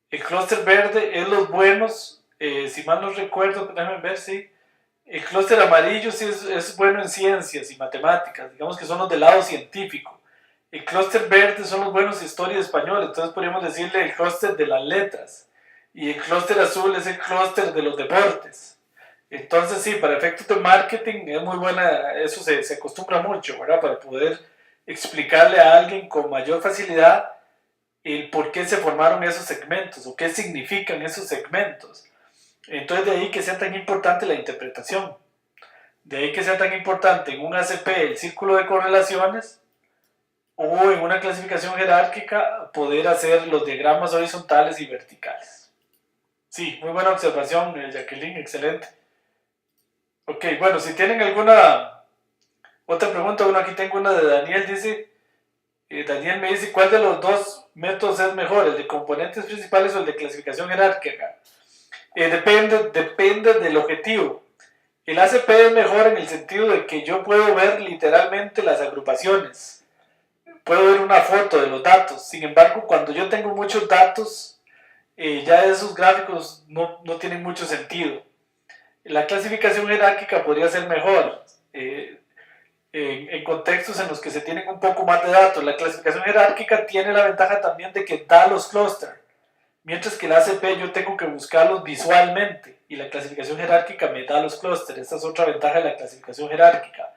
El clúster verde es los buenos, si mal no recuerdo, déjenme ver si. Sí. El clúster amarillo sí es bueno en ciencias y matemáticas, digamos que son los del lado científico. El clúster verde son los buenos en historia y español, entonces podríamos decirle el clúster de las letras. Y el clúster azul es el clúster de los deportes. Entonces sí, para efectos de marketing es muy buena, eso se acostumbra mucho, ¿verdad? Para poder explicarle a alguien con mayor facilidad el por qué se formaron esos segmentos o qué significan esos segmentos. Entonces de ahí que sea tan importante la interpretación. De ahí que sea tan importante en un ACP el círculo de correlaciones o en una clasificación jerárquica poder hacer los diagramas horizontales y verticales. Sí, muy buena observación, Jacqueline, excelente. Ok, bueno, si tienen alguna otra pregunta, bueno, aquí tengo una de Daniel, dice, Daniel me dice, ¿cuál de los dos métodos es mejor, el de componentes principales o el de clasificación jerárquica? Depende del objetivo. El ACP es mejor en el sentido de que yo puedo ver literalmente las agrupaciones, puedo ver una foto de los datos. Sin embargo, cuando yo tengo muchos datos, ya esos gráficos no tienen mucho sentido. La clasificación jerárquica podría ser mejor en contextos en los que se tienen un poco más de datos. La clasificación jerárquica tiene la ventaja también de que da los clústeres, mientras que el ACP yo tengo que buscarlos visualmente y la clasificación jerárquica me da los clústeres. Esta es otra ventaja de la clasificación jerárquica.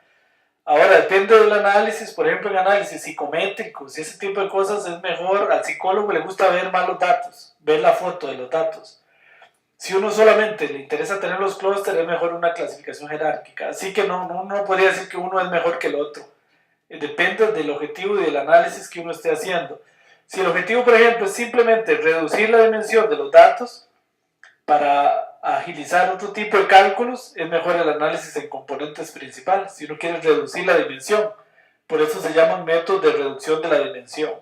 Ahora, depende del análisis, por ejemplo, en análisis psicométricos y ese tipo de cosas es mejor, al psicólogo le gusta ver más los datos, ver la foto de los datos. Si uno solamente le interesa tener los clústeres, es mejor una clasificación jerárquica. Así que no podría decir que uno es mejor que el otro. Depende del objetivo y del análisis que uno esté haciendo. Si el objetivo, por ejemplo, es simplemente reducir la dimensión de los datos para agilizar otro tipo de cálculos, es mejor el análisis en componentes principales. Si uno quiere reducir la dimensión, por eso se llaman métodos de reducción de la dimensión.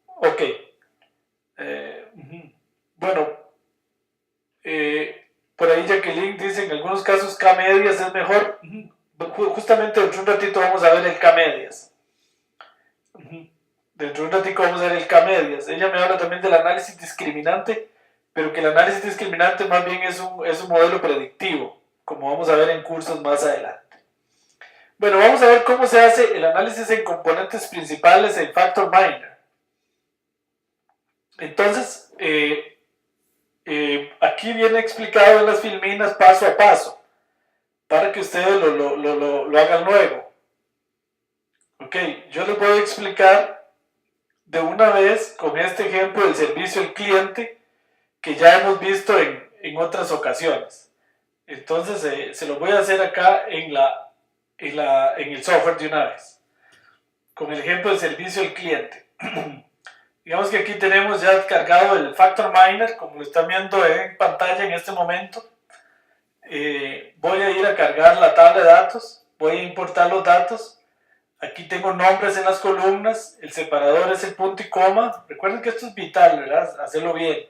Ok. Bueno. Por ahí Jacqueline dice, en algunos casos K-medias es mejor. Justamente dentro de un ratito vamos a ver el K-medias. Dentro de un ratito vamos a ver el K-medias. Ella me habla también del análisis discriminante, pero que el análisis discriminante más bien es un modelo predictivo, como vamos a ver en cursos más adelante. Bueno, vamos a ver cómo se hace el análisis en componentes principales en Factor Minor. Entonces, aquí viene explicado en las filminas paso a paso para que ustedes lo hagan luego. Ok, yo les voy a explicar de una vez con este ejemplo del servicio al cliente que ya hemos visto en otras ocasiones. Entonces se lo voy a hacer acá en el software de una vez con el ejemplo del servicio al cliente. Digamos que aquí tenemos ya cargado el Factor Miner, como lo están viendo en pantalla en este momento. Voy a ir a cargar la tabla de datos, voy a importar los datos. Aquí tengo nombres en las columnas, el separador es el punto y coma. Recuerden que esto es vital, ¿verdad? Hacerlo bien.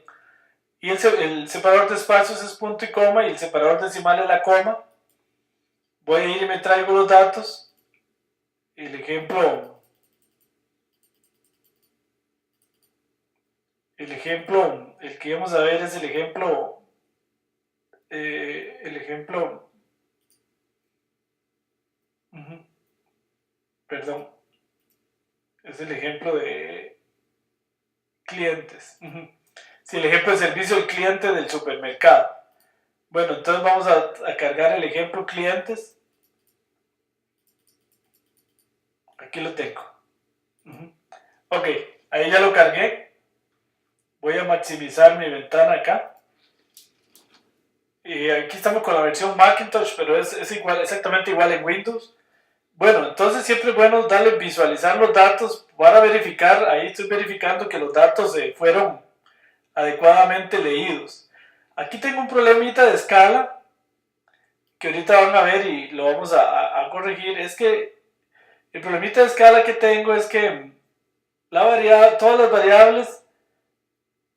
Y el separador de espacios es punto y coma y el separador decimal es la coma. Voy a ir y me traigo los datos. El ejemplo el ejemplo, el que vamos a ver es el ejemplo, uh-huh, perdón, es el ejemplo de clientes. Uh-huh. Sí, el ejemplo de servicio al cliente del supermercado. Bueno, entonces vamos a cargar el ejemplo clientes. Aquí lo tengo. Uh-huh. Ok, ahí ya lo cargué. Voy a maximizar mi ventana acá. Y aquí estamos con la versión Macintosh, pero es igual, exactamente igual en Windows. Bueno, entonces siempre es bueno darle visualizar los datos para verificar. Ahí estoy verificando que los datos fueron adecuadamente leídos. Aquí tengo un problemita de escala que ahorita van a ver y lo vamos a corregir. Es que el problemita de escala que tengo es que todas las variables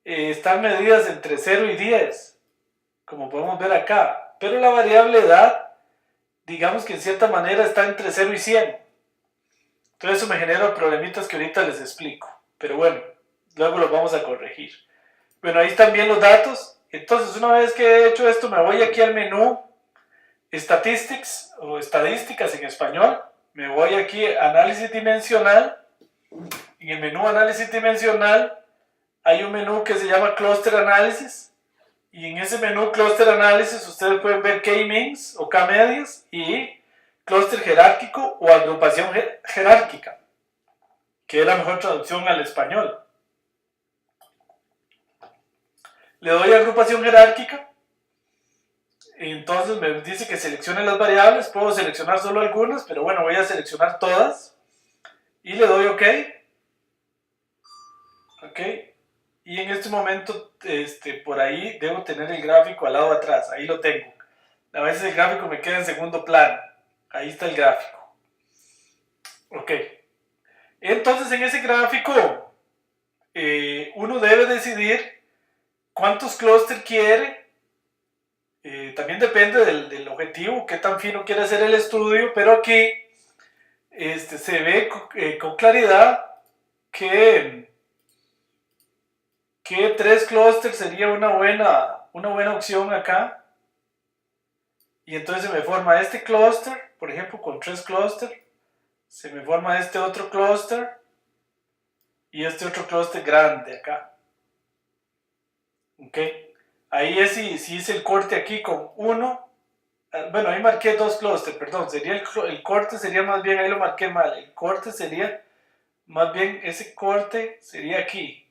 están medidas entre 0 y 10, como podemos ver acá. Pero la variable edad, digamos que en cierta manera está entre 0 y 100. Entonces eso me genera problemitas que ahorita les explico. Pero bueno, luego los vamos a corregir. Bueno, ahí están bien los datos. Entonces, una vez que he hecho esto, me voy aquí al menú Statistics o Estadísticas en español. Me voy aquí a Análisis Dimensional. En el menú Análisis Dimensional hay un menú que se llama Cluster Analysis. Y en ese menú Cluster Analysis ustedes pueden ver K-means o K-medias y Cluster jerárquico o agrupación jerárquica, que es la mejor traducción al español. Le doy a agrupación jerárquica. Entonces me dice que seleccione las variables. Puedo seleccionar solo algunas, pero bueno, voy a seleccionar todas. Y le doy OK. OK. Y en este momento, por ahí debo tener el gráfico al lado de atrás. Ahí lo tengo. A veces el gráfico me queda en segundo plano. Ahí está el gráfico. OK. Entonces en ese gráfico, uno debe decidir cuántos clústeres quiere. También depende del objetivo, qué tan fino quiere hacer el estudio, pero aquí se ve con claridad que 3 clústeres sería una buena opción acá. Y entonces se me forma este clúster, por ejemplo, con 3 clústeres. Se me forma este otro clúster y este otro clúster grande acá. Ok. Ahí es si hice el corte aquí con 1. Bueno, ahí marqué 2 clústeres, perdón. Sería el corte sería más bien, ahí lo marqué mal. El corte sería, más bien, ese corte sería aquí,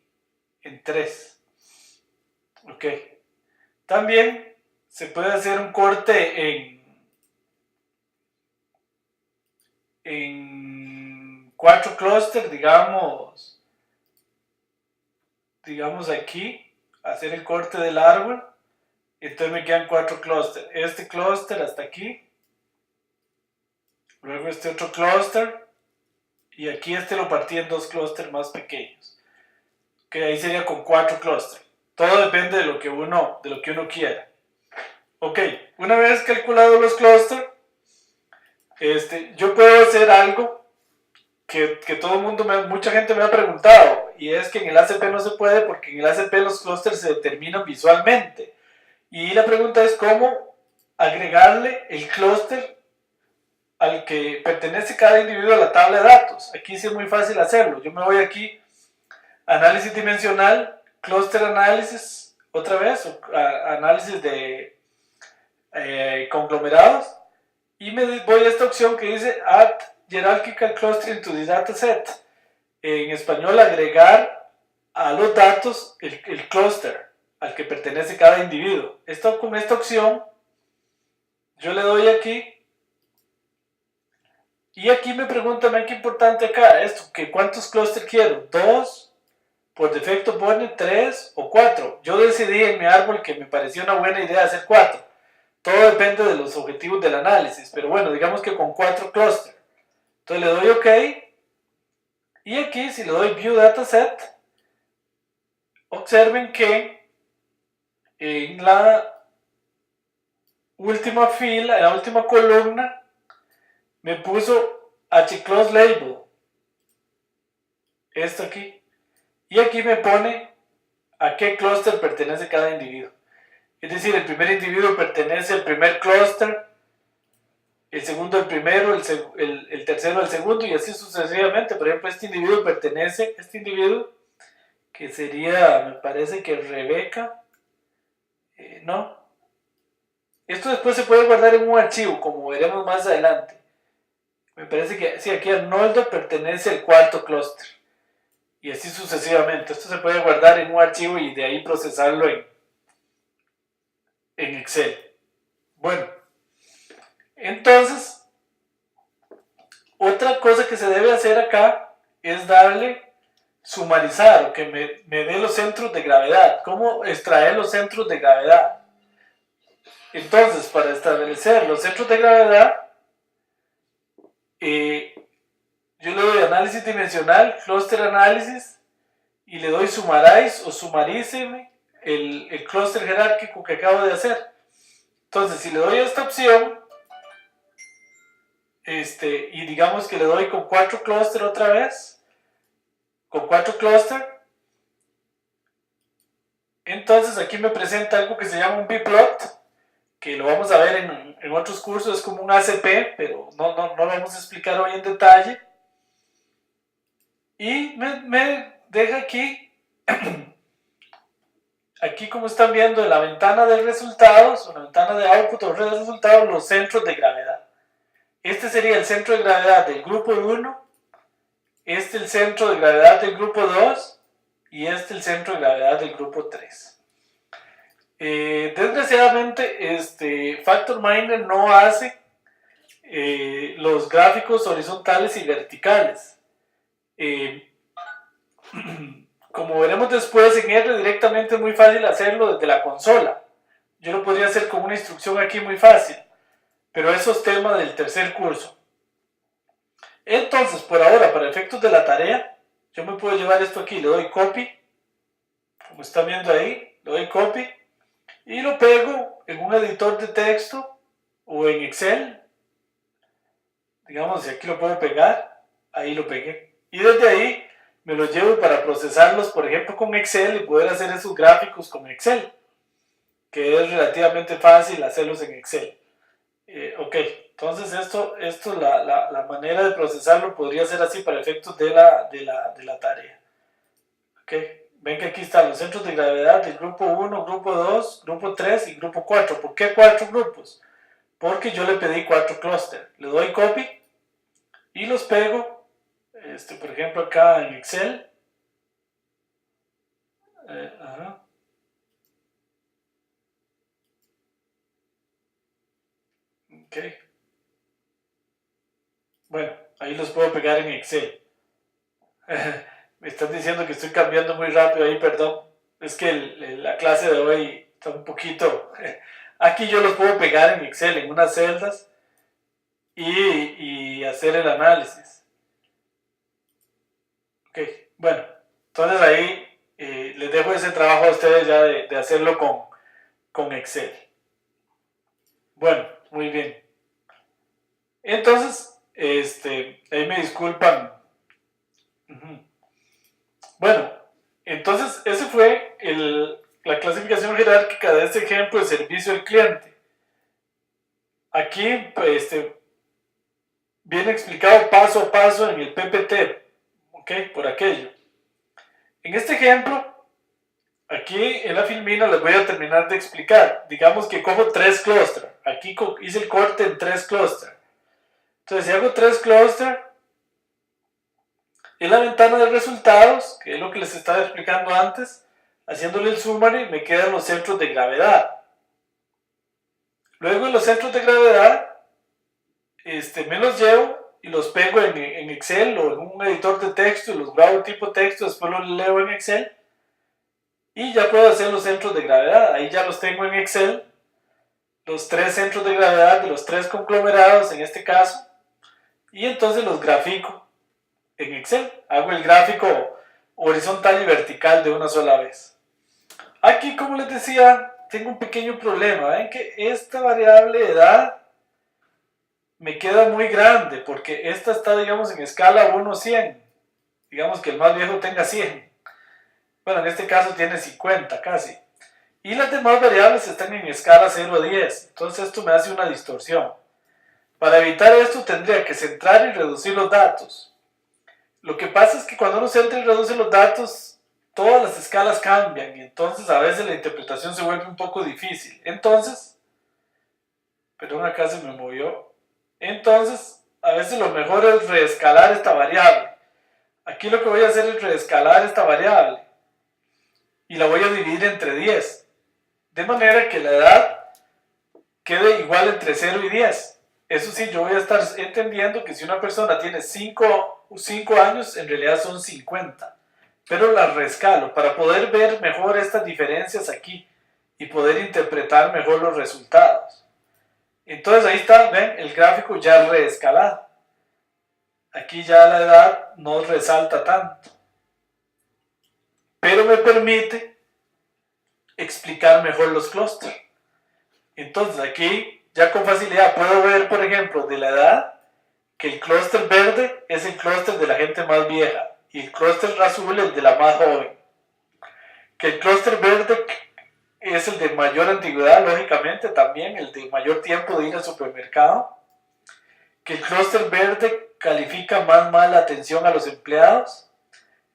en 3. Ok. También se puede hacer un corte en 4 clústeres, digamos aquí, hacer el corte del árbol. Entonces me quedan 4 clústeres. Este clúster hasta aquí. Luego este otro clúster. Y aquí lo partí en 2 clústeres más pequeños. Que ahí sería con 4 clústeres. Todo depende de lo que uno quiera. Ok, una vez calculado los clústeres, yo puedo hacer algo que todo el mundo, mucha gente me ha preguntado. Y es que en el ACP no se puede porque en el ACP los clústeres se determinan visualmente. Y la pregunta es cómo agregarle el clúster al que pertenece cada individuo a la tabla de datos. Aquí sí es muy fácil hacerlo. Yo me voy aquí, análisis dimensional, cluster análisis, otra vez, análisis de conglomerados, y me voy a esta opción que dice Add Hierarchical Clustering to the Dataset. En español, agregar a los datos el clúster al que pertenece cada individuo. Con esta opción, yo le doy aquí. Y aquí me preguntan, qué importante acá, que cuántos clústeres quiero, 2, por defecto pone 3 o 4. Yo decidí en mi árbol que me pareció una buena idea hacer 4. Todo depende de los objetivos del análisis, pero bueno, digamos que con 4 clústeres. Entonces le doy OK. Y aquí, si le doy View Dataset, observen que en la última fila, en la última columna, me puso HClustLabel. Esto aquí. Y aquí me pone a qué clúster pertenece cada individuo. Es decir, el primer individuo pertenece al primer clúster, el segundo al primero, el tercero al segundo y así sucesivamente. Por ejemplo, este individuo pertenece, este individuo, que sería, me parece que Rebeca, no. Esto después se puede guardar en un archivo, como veremos más adelante. Me parece que sí, aquí Arnoldo pertenece al cuarto clúster. Y así sucesivamente. Esto se puede guardar en un archivo y de ahí procesarlo en Excel. Bueno, entonces, otra cosa que se debe hacer acá es darle sumarizar o que me dé los centros de gravedad. ¿Cómo extraer los centros de gravedad? Entonces, para establecer los centros de gravedad, yo le doy análisis dimensional, cluster análisis, y le doy sumarize o sumaríceme el clúster jerárquico que acabo de hacer. Entonces, si le doy esta opción, y digamos que le doy con 4 clúster otra vez, con 4 clúster, entonces aquí me presenta algo que se llama un bplot, que lo vamos a ver en otros cursos, es como un ACP, pero no lo vamos a explicar hoy en detalle. Y me deja aquí, aquí como están viendo en la ventana de resultados, o la ventana de output o de resultados, los centros de gravedad. Este sería el centro de gravedad del grupo 1, este el centro de gravedad del grupo 2 y este el centro de gravedad del grupo 3. Desgraciadamente, FactorMiner no hace los gráficos horizontales y verticales. Como veremos después, en R directamente es muy fácil hacerlo desde la consola. Yo lo podría hacer con una instrucción aquí muy fácil, pero eso es tema del tercer curso. Entonces, por ahora, para efectos de la tarea, yo me puedo llevar esto aquí, le doy copy, como están viendo ahí, le doy copy, y lo pego en un editor de texto o en Excel. Digamos, si aquí lo puedo pegar, ahí lo pegué. Y desde ahí me los llevo para procesarlos, por ejemplo, con Excel y poder hacer esos gráficos con Excel, que es relativamente fácil hacerlos en Excel. Ok, entonces esto la manera de procesarlo podría ser así para efectos de la tarea. Ok, ven que aquí están los centros de gravedad del grupo 1, grupo 2, grupo 3 y grupo 4. ¿Por qué 4 grupos? Porque yo le pedí 4 clústeres. Le doy copy y los pego, por ejemplo acá en Excel. Ok. Bueno, ahí los puedo pegar en Excel. Me están diciendo que estoy cambiando muy rápido ahí, perdón. Es que la clase de hoy está un poquito... Aquí yo los puedo pegar en Excel, en unas celdas, y hacer el análisis. Ok, bueno, entonces ahí les dejo ese trabajo a ustedes ya de hacerlo con Excel. Bueno, muy bien. Entonces, ahí me disculpan. Bueno, entonces ese fue la clasificación jerárquica de este ejemplo de servicio al cliente. Aquí viene explicado paso a paso en el PPT, ¿ok? Por aquello. En este ejemplo, aquí en la filmina les voy a terminar de explicar. Digamos que cojo 3 clústeres. Aquí hice el corte en 3 clústeres. Entonces, si hago 3 clústeres, en la ventana de resultados, que es lo que les estaba explicando antes, haciéndole el summary, me quedan los centros de gravedad. Luego en los centros de gravedad, me los llevo y los pego en Excel o en un editor de texto y los grabo tipo texto, después los leo en Excel y ya puedo hacer los centros de gravedad. Ahí ya los tengo en Excel, los 3 centros de gravedad de los 3 conglomerados en este caso, y entonces los grafico en Excel. Hago el gráfico horizontal y vertical de una sola vez. Aquí, como les decía, tengo un pequeño problema. Ven que esta variable de edad me queda muy grande porque esta está, digamos, en escala 1 a 100. Digamos que el más viejo tenga 100. Bueno, en este caso tiene 50 casi. Y las demás variables están en escala 0 a 10. Entonces esto me hace una distorsión. Para evitar esto tendría que centrar y reducir los datos. Lo que pasa es que cuando uno centra y reduce los datos, todas las escalas cambian y entonces a veces la interpretación se vuelve un poco difícil. Entonces, perdón, acá se me movió. Entonces, a veces lo mejor es reescalar esta variable. Aquí lo que voy a hacer es reescalar esta variable y la voy a dividir entre 10, de manera que la edad quede igual entre 0 y 10. Eso sí, yo voy a estar entendiendo que si una persona tiene 5 años, en realidad son 50, pero la reescalo para poder ver mejor estas diferencias aquí y poder interpretar mejor los resultados. Entonces ahí está, ven, el gráfico ya reescalado. Aquí ya la edad no resalta tanto, pero me permite explicar mejor los clústeres. Entonces aquí ya con facilidad puedo ver, por ejemplo, de la edad, que el clúster verde es el clúster de la gente más vieja y el clúster azul el de la más joven. Que el clúster verde es el de mayor antigüedad, lógicamente también, el de mayor tiempo de ir al supermercado. Que el clúster verde califica más mal la atención a los empleados.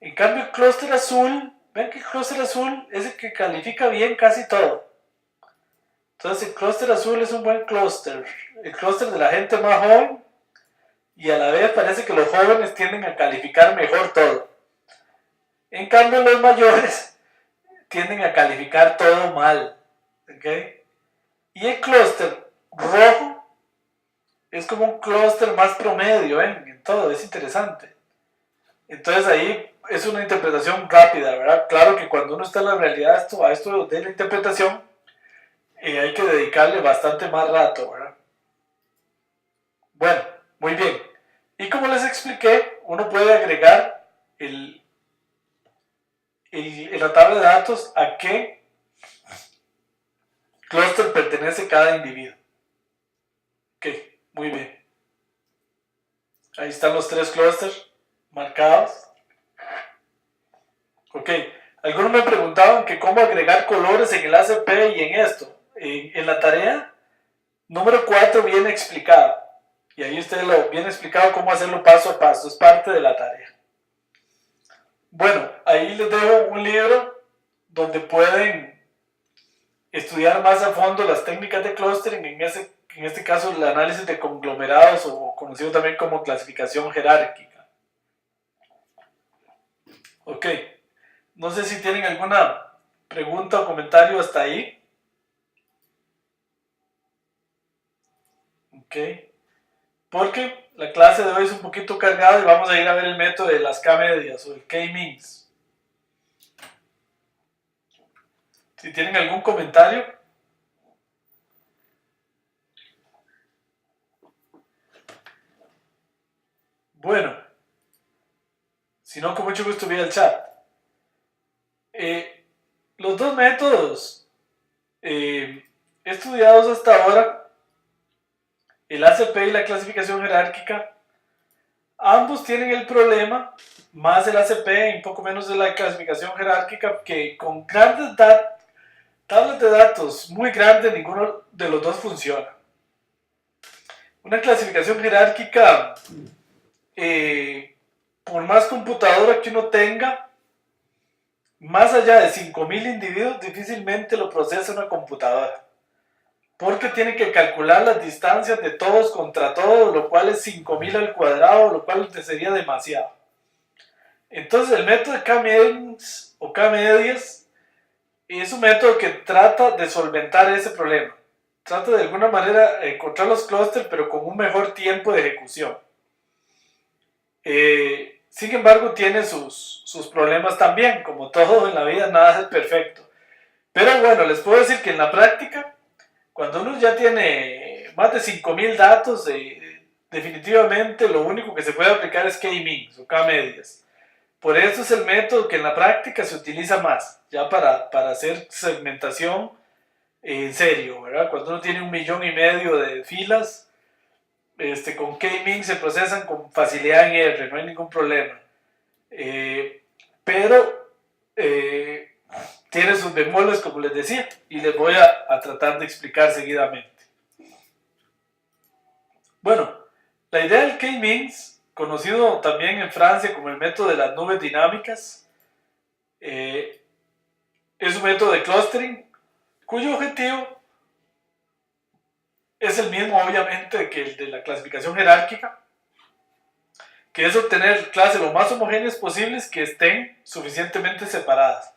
En cambio, el clúster azul, ven que el clúster azul es el que califica bien casi todo. Entonces, el clúster azul es un buen clúster. El clúster de la gente más joven, y a la vez parece que los jóvenes tienden a calificar mejor todo. En cambio, los mayores tienden a calificar todo mal. ¿Okay? Y el clúster rojo es como un clúster más promedio, en todo, es interesante. Entonces ahí es una interpretación rápida, ¿verdad? Claro que cuando uno está en la realidad, a esto de la interpretación, hay que dedicarle bastante más rato, ¿verdad? Bueno, muy bien. Y como les expliqué, uno puede agregar en la tabla de datos a qué clúster pertenece cada individuo. Ok, muy bien. Ahí están los 3 clústeres marcados. Ok, algunos me preguntaban que cómo agregar colores en el ACP y en esto. En la tarea número 4 viene explicado. Y ahí ustedes lo viene explicado cómo hacerlo paso a paso. Es parte de la tarea. Bueno, ahí les dejo un libro donde pueden estudiar más a fondo las técnicas de clustering, en este caso el análisis de conglomerados o conocido también como clasificación jerárquica. Ok, no sé si tienen alguna pregunta o comentario hasta ahí. Ok, porque la clase de hoy es un poquito cargada y vamos a ir a ver el método de las K-medias o el K-means. Si tienen algún comentario. Bueno, si no, con mucho gusto vi el chat. Los dos métodos estudiados hasta ahora, el ACP y la clasificación jerárquica, ambos tienen el problema, más el ACP y un poco menos de la clasificación jerárquica, que con grandes tablas de datos muy grandes, ninguno de los dos funciona. Una clasificación jerárquica, por más computadora que uno tenga, más allá de 5.000 individuos, difícilmente lo procesa una computadora. Porque tiene que calcular las distancias de todos contra todos, lo cual es 5.000 al cuadrado, lo cual sería demasiado. Entonces el método de K-means o K-medias es un método que trata de solventar ese problema. Trata de alguna manera encontrar los clústeres, pero con un mejor tiempo de ejecución. Sin embargo, tiene sus problemas también. Como todo en la vida, nada es perfecto. Pero bueno, les puedo decir que en la práctica, cuando uno ya tiene más de 5.000 datos, definitivamente lo único que se puede aplicar es K-means o K-medias. Por eso es el método que en la práctica se utiliza más, ya para hacer segmentación en serio, ¿verdad? Cuando uno tiene 1,5 millones de filas, con K-means se procesan con facilidad en R, no hay ningún problema. Pero eh, tiene sus bemoles, como les decía, y les voy a tratar de explicar seguidamente. Bueno, la idea del K-means, conocido también en Francia como el método de las nubes dinámicas, es un método de clustering cuyo objetivo es el mismo, obviamente, que el de la clasificación jerárquica, que es obtener clases lo más homogéneas posibles que estén suficientemente separadas.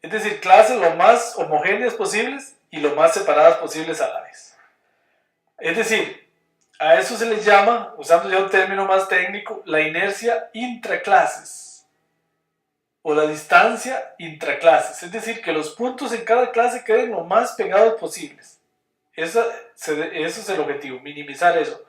Es decir, clases lo más homogéneas posibles y lo más separadas posibles a la vez. Es decir, a eso se les llama, usando ya un término más técnico, la inercia intraclases o la distancia intraclases. Es decir, que los puntos en cada clase queden lo más pegados posibles. Eso es el objetivo, minimizar eso.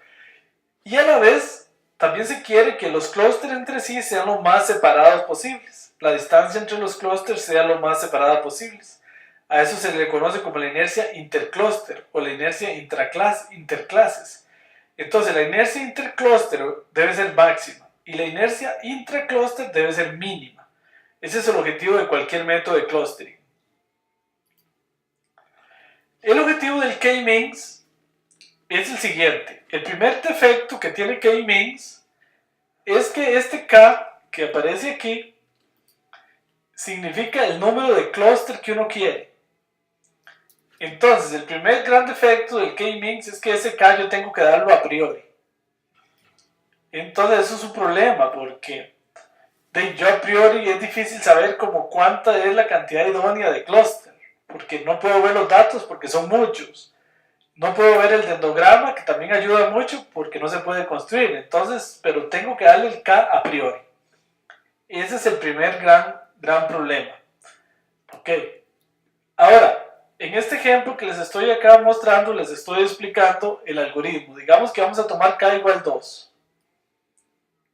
Y a la vez, también se quiere que los clústeres entre sí sean lo más separados posibles. La distancia entre los clústeres sea lo más separada posibles. A eso se le conoce como la inercia interclúster o la inercia interclases. Entonces, la inercia interclúster debe ser máxima y la inercia intraclúster debe ser mínima. Ese es el objetivo de cualquier método de clustering. El objetivo del K-means es el siguiente. El primer defecto que tiene K-means es que este K que aparece aquí significa el número de clúster que uno quiere. Entonces, el primer gran defecto del K-means es que ese K yo tengo que darlo a priori. Entonces, eso es un problema porque yo a priori es difícil saber como cuánta es la cantidad idónea de clúster, porque no puedo ver los datos porque son muchos. No puedo ver el dendrograma, que también ayuda mucho porque no se puede construir. Entonces, pero tengo que darle el K a priori. Ese es el primer gran problema. Ok. Ahora, en este ejemplo que les estoy acá mostrando, les estoy explicando el algoritmo. Digamos que vamos a tomar K igual 2.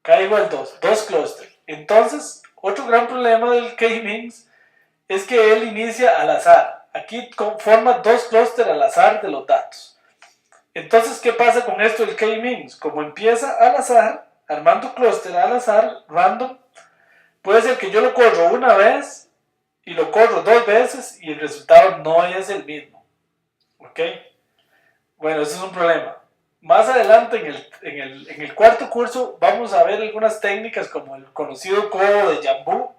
K igual 2, 2 clústeres. Entonces, otro gran problema del K-means es que él inicia al azar. Aquí forma 2 clústeres al azar de los datos. Entonces, ¿qué pasa con esto del K-means? Como empieza al azar, armando clúster al azar, random, puede ser que yo lo corro una vez y lo corro 2 veces y el resultado no es el mismo. ¿Ok? Bueno, eso es un problema. Más adelante en el cuarto curso vamos a ver algunas técnicas como el conocido codo de Jambu,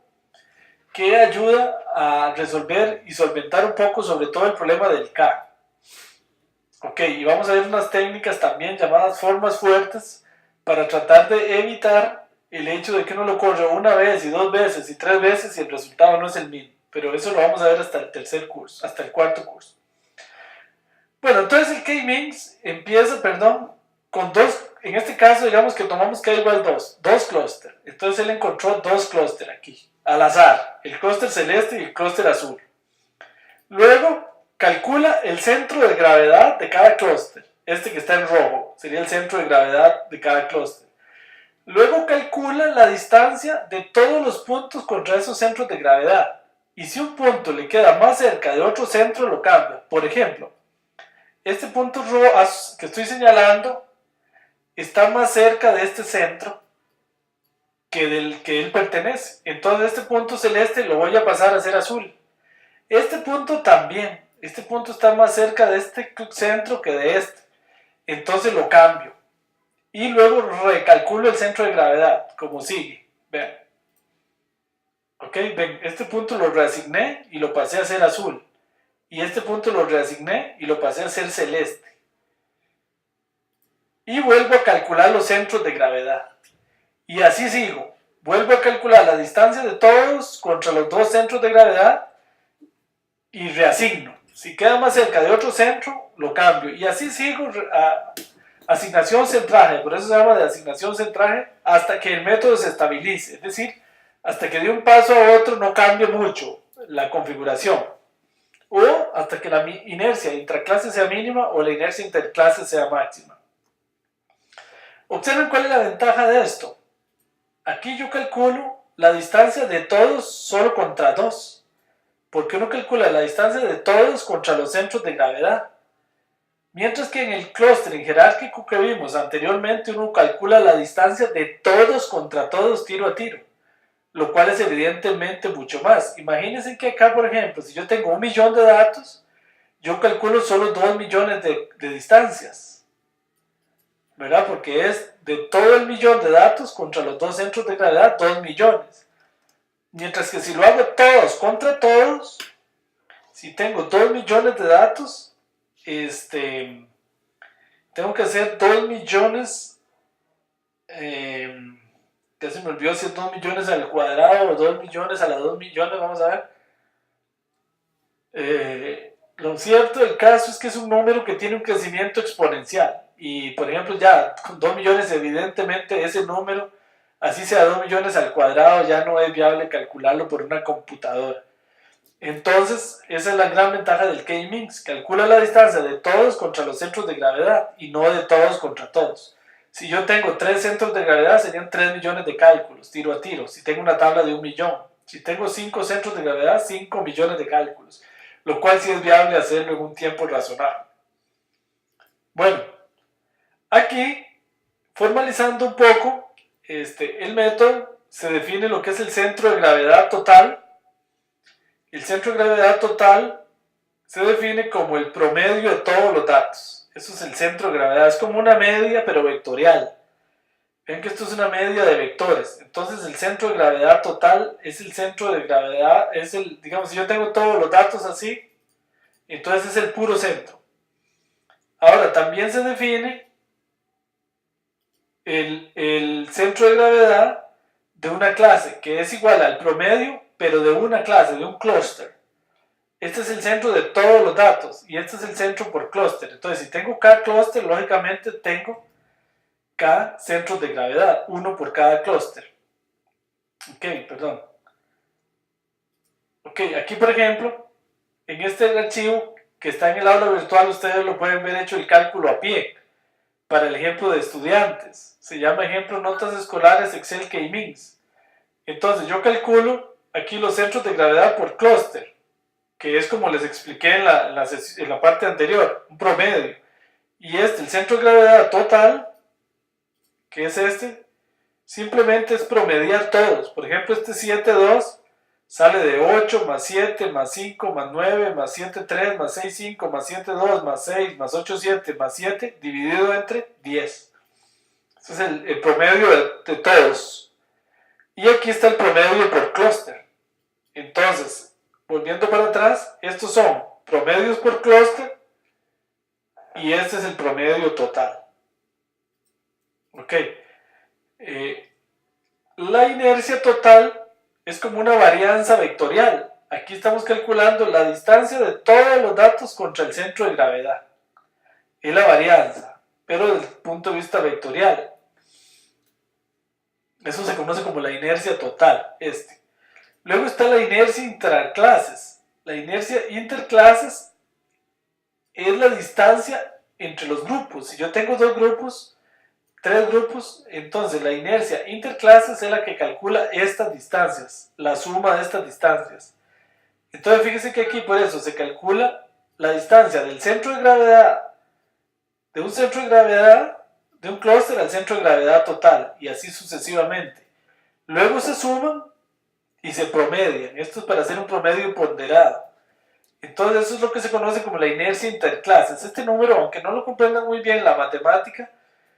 que ayuda a resolver y solventar un poco sobre todo el problema del K. Ok, y vamos a ver unas técnicas también llamadas formas fuertes para tratar de evitar el hecho de que uno lo corre una vez y 2 veces y 3 veces y el resultado no es el mismo. Pero eso lo vamos a ver hasta el tercer curso, hasta el cuarto curso. Bueno, entonces el K-means empieza, con 2, en este caso digamos que tomamos K igual 2 clústeres. Entonces él encontró 2 clústeres aquí, al azar, el clúster celeste y el clúster azul. Luego calcula el centro de gravedad de cada clúster. Este que está en rojo sería el centro de gravedad de cada clúster. Luego calcula la distancia de todos los puntos contra esos centros de gravedad. Y si un punto le queda más cerca de otro centro, lo cambia. Por ejemplo, este punto rojo que estoy señalando está más cerca de este centro que del que él pertenece. Entonces este punto celeste lo voy a pasar a ser azul. Este punto también. Este punto está más cerca de este centro que de este. Entonces lo cambio. Y luego recalculo el centro de gravedad, como sigue. Vean. Ok, ven, este punto lo reasigné y lo pasé a ser azul. Y este punto lo reasigné y lo pasé a ser celeste. Y vuelvo a calcular los centros de gravedad. Y así sigo. Vuelvo a calcular la distancia de todos contra los 2 centros de gravedad y reasigno. Si queda más cerca de otro centro, lo cambio. Y así sigo a asignación centraje. Por eso se llama de asignación centraje hasta que el método se estabilice. Es decir, hasta que de un paso a otro no cambie mucho la configuración. O hasta que la inercia intraclase sea mínima o la inercia interclase sea máxima. Observen cuál es la ventaja de esto. Aquí yo calculo la distancia de todos solo contra 2. Porque uno calcula la distancia de todos contra los centros de gravedad. Mientras que en el clustering jerárquico que vimos anteriormente, uno calcula la distancia de todos contra todos tiro a tiro. lo cual es evidentemente mucho más. Imagínense que acá, por ejemplo, si yo tengo 1.000.000 de datos, yo calculo solo 2 millones de distancias, ¿verdad? Porque es de todo el millón de datos contra los dos centros de gravedad, 2 millones. Mientras que si lo hago todos contra todos, si tengo 2 millones de datos, tengo que hacer 2 millones, ya se me olvidó si es 2 millones al cuadrado o 2 millones a la 2 millones, vamos a ver. Lo cierto del caso es que es un número que tiene un crecimiento exponencial. Y por ejemplo, ya con 2 millones, evidentemente ese número, así sea 2 millones al cuadrado, ya no es viable calcularlo por una computadora. Entonces, esa es la gran ventaja del K-Means. Calcula la distancia de todos contra los centros de gravedad y no de todos contra todos. Si yo tengo 3 centros de gravedad, serían 3 millones de cálculos, tiro a tiro. Si tengo una tabla de 1 millón. Si tengo 5 centros de gravedad, 5 millones de cálculos. Lo cual sí es viable hacerlo en un tiempo razonable. Bueno, aquí, formalizando un poco, el método se define lo que es el centro de gravedad total. El centro de gravedad total se define como el promedio de todos los datos. Eso es el centro de gravedad. Es como una media, pero vectorial. Ven que esto es una media de vectores. Entonces el centro de gravedad total es el centro de gravedad, digamos, si yo tengo todos los datos así, entonces es el puro centro. Ahora, también se define el centro de gravedad de una clase, que es igual al promedio, pero de una clase, de un clúster. Este es el centro de todos los datos, y este es el centro por clúster. Entonces, si tengo K clúster, lógicamente tengo K centros de gravedad, uno por cada clúster. Ok, perdón. Ok, aquí por ejemplo, en este archivo que está en el aula virtual, ustedes lo pueden ver hecho el cálculo a pie, para el ejemplo de estudiantes. Se llama ejemplo notas escolares Excel K-Means. Entonces yo calculo aquí los centros de gravedad por clúster, que es como les expliqué en la parte anterior, un promedio. Y el centro de gravedad total, que es simplemente es promediar todos. Por ejemplo, 7,2 sale de 8 más 7 más 5 más 9 más 7, 3 más 6, 5 más 7, 2 más 6 más 8, 7 más 7 dividido entre 10. Ese es el promedio de todos. Y aquí está el promedio por clúster. Entonces, volviendo para atrás, estos son promedios por clúster y este es el promedio total. Ok. La inercia total es como una varianza vectorial. Aquí estamos calculando la distancia de todos los datos contra el centro de gravedad. Es la varianza, pero desde el punto de vista vectorial. Eso se conoce como la inercia total. Luego está la inercia interclases. La inercia interclases es la distancia entre los grupos. Si yo tengo 2 grupos, 3 grupos, entonces la inercia interclases es la que calcula estas distancias, la suma de estas distancias. Entonces fíjense que aquí por eso se calcula la distancia del centro de gravedad, de un centro de gravedad, de un clúster al centro de gravedad total, y así sucesivamente. Luego se suman y se promedian. Esto es para hacer un promedio ponderado. Entonces eso es lo que se conoce como la inercia interclases. Este número, aunque no lo comprendan muy bien la matemática,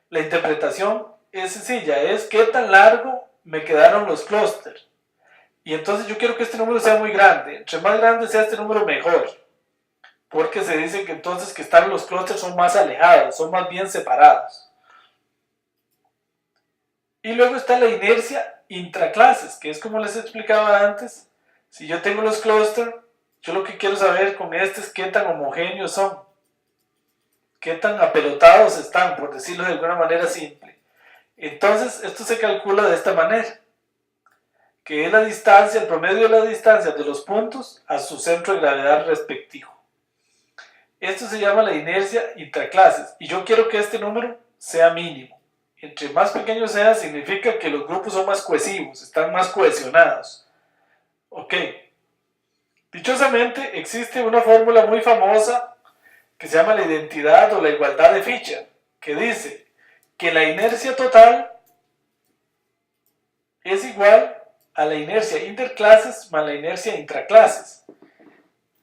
la interpretación es sencilla, es qué tan largo me quedaron los clústeres. Y entonces yo quiero que este número sea muy grande. Entre más grande sea este número, mejor. Porque se dice que entonces que están los clústeres son más alejados, son más bien separados. Y luego está la inercia intraclases, que es como les explicaba antes. Si yo tengo los clústeres, yo lo que quiero saber con es qué tan homogéneos son. Qué tan apelotados están, por decirlo de alguna manera simple. Entonces, esto se calcula de esta manera, que es la distancia, el promedio de la distancia de los puntos a su centro de gravedad respectivo. Esto se llama la inercia intraclases, y yo quiero que este número sea mínimo. Entre más pequeño sea, significa que los grupos son más cohesivos, están más cohesionados. Ok. Dichosamente, existe una fórmula muy famosa que se llama la identidad o la igualdad de Fisher, que dice que la inercia total es igual a la inercia interclases más la inercia intraclases.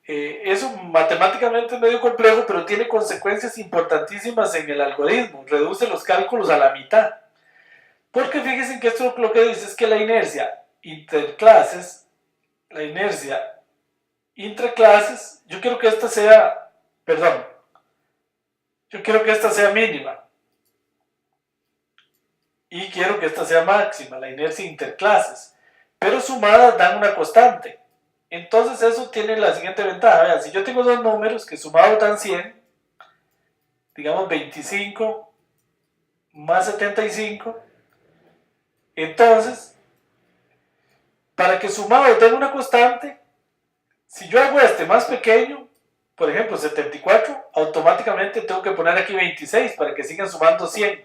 Eso matemáticamente es medio complejo, pero tiene consecuencias importantísimas en el algoritmo. Reduce los cálculos a la mitad. Porque fíjense que esto lo que dice es que la inercia interclases, la inercia intraclases, yo quiero que esta sea, perdón, yo quiero que esta sea mínima. Y quiero que esta sea máxima, la inercia interclases. Pero sumadas dan una constante. Entonces eso tiene la siguiente ventaja. Vean, si yo tengo dos números que sumados dan 100, digamos 25 más 75, entonces, para que sumados den una constante, si yo hago este más pequeño, por ejemplo 74, automáticamente tengo que poner aquí 26 para que sigan sumando 100.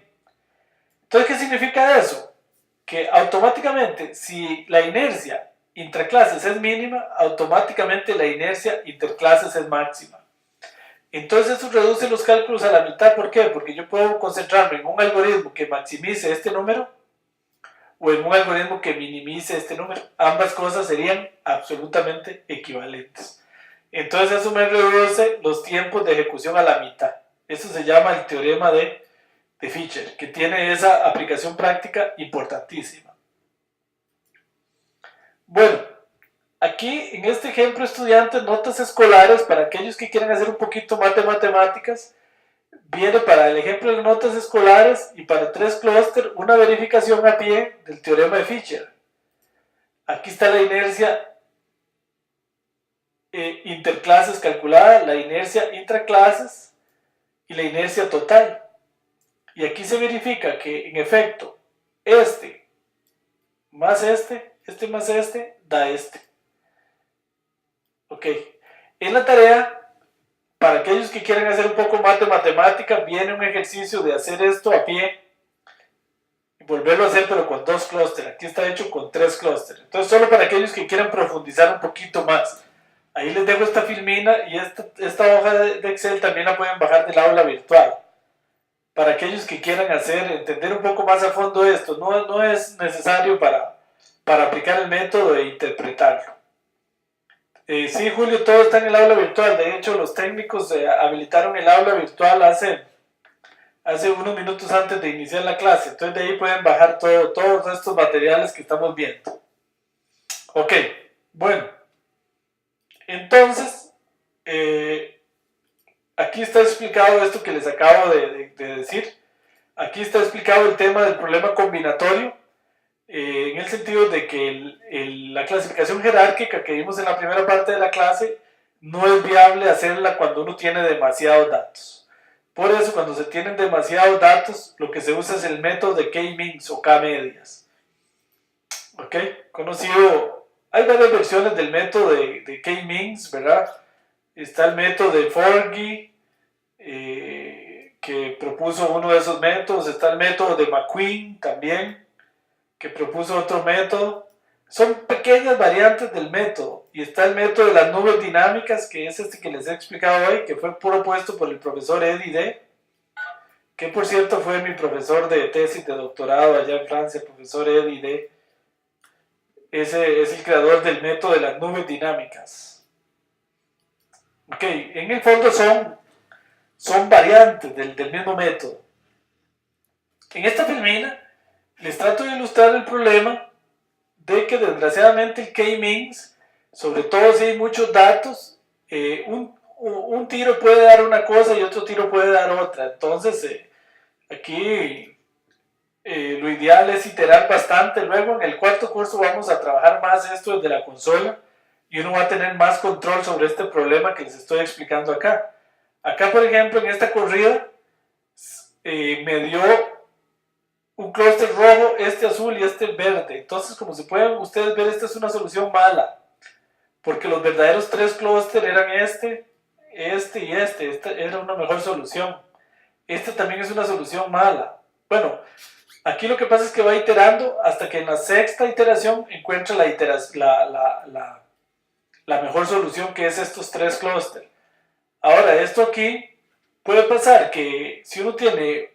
Entonces, ¿qué significa eso? Que automáticamente, si la inercia intraclases es mínima, automáticamente la inercia interclases es máxima. Entonces eso reduce los cálculos a la mitad. ¿Por qué? Porque yo puedo concentrarme en un algoritmo que maximice este número o en un algoritmo que minimice este número. Ambas cosas serían absolutamente equivalentes. Entonces eso me reduce los tiempos de ejecución a la mitad. Eso se llama el teorema de Fisher, que tiene esa aplicación práctica importantísima. Bueno, aquí en este ejemplo, estudiantes, notas escolares para aquellos que quieran hacer un poquito más de matemáticas, viene para el ejemplo de notas escolares y para 3 clústeres una verificación a pie del teorema de Fisher. Aquí está la inercia interclases calculada, la inercia intraclases y la inercia total. Y aquí se verifica que en efecto este más este más este da este. Ok. En la tarea, para aquellos que quieren hacer un poco más de matemática, viene un ejercicio de hacer esto a pie y volverlo a hacer pero con 2 clústeres. Aquí está hecho con 3 clústeres. Entonces solo para aquellos que quieran profundizar un poquito más. Ahí les dejo esta filmina y esta hoja de Excel también la pueden bajar del aula virtual. Para aquellos que quieran entender un poco más a fondo esto, no es necesario para aplicar el método e interpretarlo. Sí, Julio, todo está en el aula virtual. De hecho, los técnicos habilitaron el aula virtual hace unos minutos antes de iniciar la clase. Entonces de ahí pueden bajar todos estos materiales que estamos viendo. Ok, bueno. Entonces, aquí está explicado esto que les acabo de decir. Aquí está explicado el tema del problema combinatorio, en el sentido de que la clasificación jerárquica que vimos en la primera parte de la clase no es viable hacerla cuando uno tiene demasiados datos. Por eso, cuando se tienen demasiados datos, lo que se usa es el método de K-means o K-medias. ¿Ok? Conocido, hay varias versiones del método de K-means, ¿verdad? Está el método de Forgy, que propuso uno de esos métodos. Está el método de McQueen también, que propuso otro método. Son pequeñas variantes del método. Y está el método de las nubes dinámicas, que es este que les he explicado hoy, que fue propuesto por el profesor Eddie D., que por cierto fue mi profesor de tesis de doctorado allá en Francia, el profesor Eddie D. Ese es el creador del método de las nubes dinámicas. Ok, en el fondo son variantes del mismo método. En esta filmina les trato de ilustrar el problema de que desgraciadamente el K-means, sobre todo si hay muchos datos, un tiro puede dar una cosa y otro tiro puede dar otra. Entonces aquí lo ideal es iterar bastante. Luego en el cuarto curso vamos a trabajar más esto desde la consola y uno va a tener más control sobre este problema que les estoy explicando acá. Acá, por ejemplo, en esta corrida me dio un clúster rojo, este azul y este verde. Entonces, como se pueden ustedes ver, esta es una solución mala, porque los verdaderos 3 clústeres eran este y este. Esta era una mejor solución. Esta también es una solución mala. Bueno, aquí lo que pasa es que va iterando hasta que en la sexta iteración encuentra la mejor solución, que es estos 3 clústeres. Ahora, esto aquí puede pasar que si uno tiene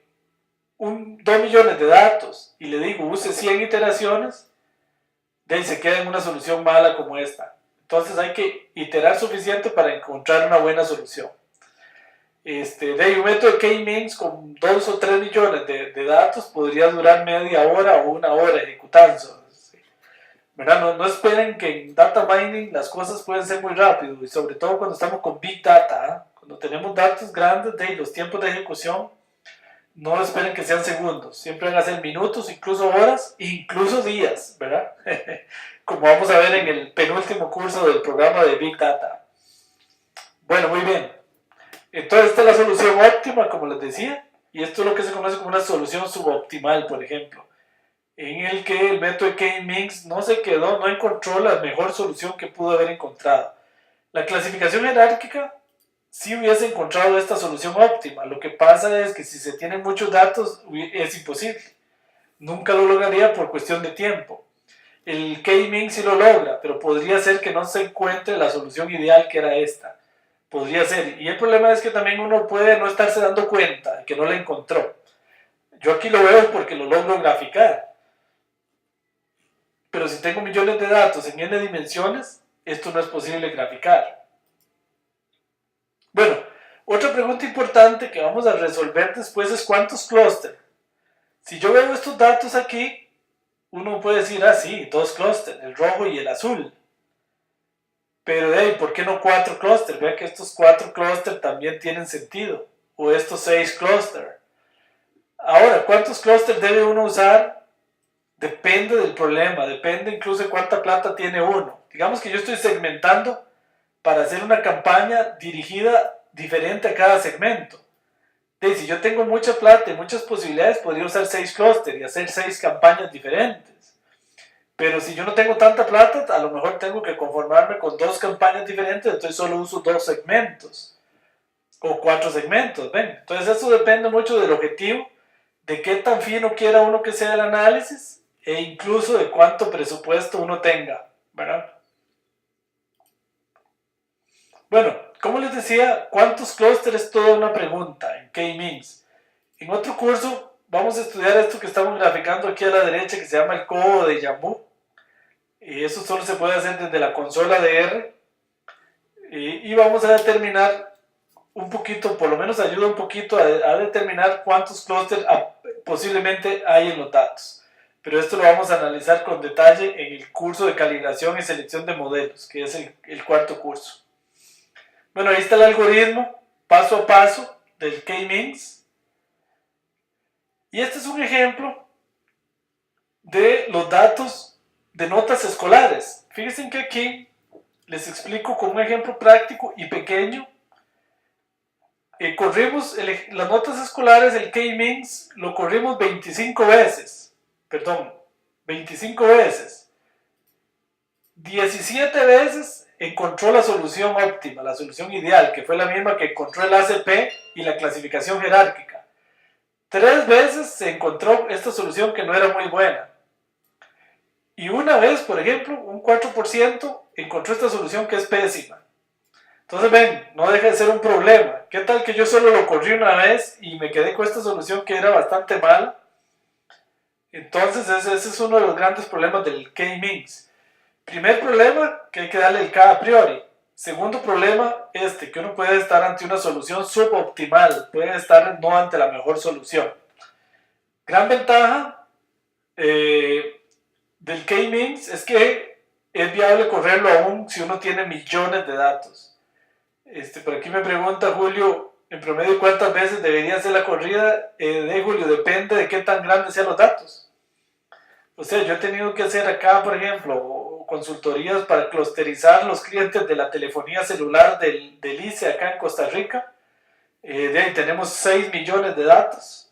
2 millones de datos y le digo use 100 iteraciones, de se queda en una solución mala como esta. Entonces hay que iterar suficiente para encontrar una buena solución. De un método de K-means con 2 o 3 millones de datos podría durar media hora o una hora ejecutándose. ¿Verdad? No esperen que en data mining las cosas pueden ser muy rápido, y sobre todo cuando estamos con big data, ¿eh? Cuando tenemos datos grandes, los tiempos de ejecución no esperen que sean segundos, siempre van a ser minutos, incluso horas, incluso días, ¿verdad? Como vamos a ver en el penúltimo curso del programa de Big Data. Bueno, muy bien. Entonces esta es la solución óptima, como les decía, y esto es lo que se conoce como una solución suboptimal, por ejemplo, en el que el método de K-means no encontró la mejor solución que pudo haber encontrado. La clasificación jerárquica sí hubiese encontrado esta solución óptima. Lo que pasa es que si se tienen muchos datos es imposible. Nunca lo lograría por cuestión de tiempo. El K-means sí lo logra, pero podría ser que no se encuentre la solución ideal, que era esta. Podría ser. Y el problema es que también uno puede no estarse dando cuenta de que no la encontró. Yo aquí lo veo porque lo logro graficar. Pero si tengo millones de datos en n dimensiones, esto no es posible graficar. Bueno, otra pregunta importante que vamos a resolver después es ¿cuántos clústeres? Si yo veo estos datos aquí, uno puede decir, sí, 2 clústeres, el rojo y el azul. Pero ¿por qué no 4 clústeres? Vean que estos 4 clústeres también tienen sentido. O estos 6 clústeres. Ahora, ¿cuántos clústeres debe uno usar? Depende del problema, depende incluso de cuánta plata tiene uno. Digamos que yo estoy segmentando para hacer una campaña dirigida diferente a cada segmento. Si yo tengo mucha plata y muchas posibilidades, podría usar 6 clústeres y hacer 6 campañas diferentes. Pero si yo no tengo tanta plata, a lo mejor tengo que conformarme con 2 campañas diferentes, entonces solo uso 2 segmentos o 4 segmentos. ¿Ven? Entonces eso depende mucho del objetivo, de qué tan fino quiera uno que sea el análisis e incluso de cuánto presupuesto uno tenga, ¿verdad? Bueno, como les decía, ¿cuántos clústeres es toda una pregunta en K-means? En otro curso vamos a estudiar esto que estamos graficando aquí a la derecha, que se llama el cobo de Jambu. Y eso solo se puede hacer desde la consola de R. Y vamos a determinar un poquito, por lo menos ayuda un poquito a determinar cuántos clústeres posiblemente hay en los datos. Pero esto lo vamos a analizar con detalle en el curso de calibración y selección de modelos, que es el cuarto curso. Bueno, ahí está el algoritmo paso a paso del K-means. Y este es un ejemplo de los datos de notas escolares. Fíjense que aquí les explico con un ejemplo práctico y pequeño. Corrimos las notas escolares, el K-means, lo corrimos 25 veces. Perdón, 25 veces. 17 veces encontró la solución óptima, la solución ideal, que fue la misma que encontró el ACP y la clasificación jerárquica. 3 veces se encontró esta solución que no era muy buena. Y una vez, por ejemplo, un 4% encontró esta solución que es pésima. Entonces ven, no deja de ser un problema. ¿Qué tal que yo solo lo corrí una vez y me quedé con esta solución que era bastante mala? Entonces ese es uno de los grandes problemas del K-means. Primer problema, que hay que darle el K a priori. Segundo problema, que uno puede estar ante una solución suboptimal, puede estar no ante la mejor solución. Gran ventaja del K-means es que es viable correrlo aún si uno tiene millones de datos. Por aquí me pregunta Julio, en promedio, ¿cuántas veces debería hacer la corrida? Julio, depende de qué tan grandes sean los datos. O sea, yo he tenido que hacer acá, por ejemplo, consultorías para clusterizar los clientes de la telefonía celular del ICE acá en Costa Rica. De ahí tenemos 6 millones de datos.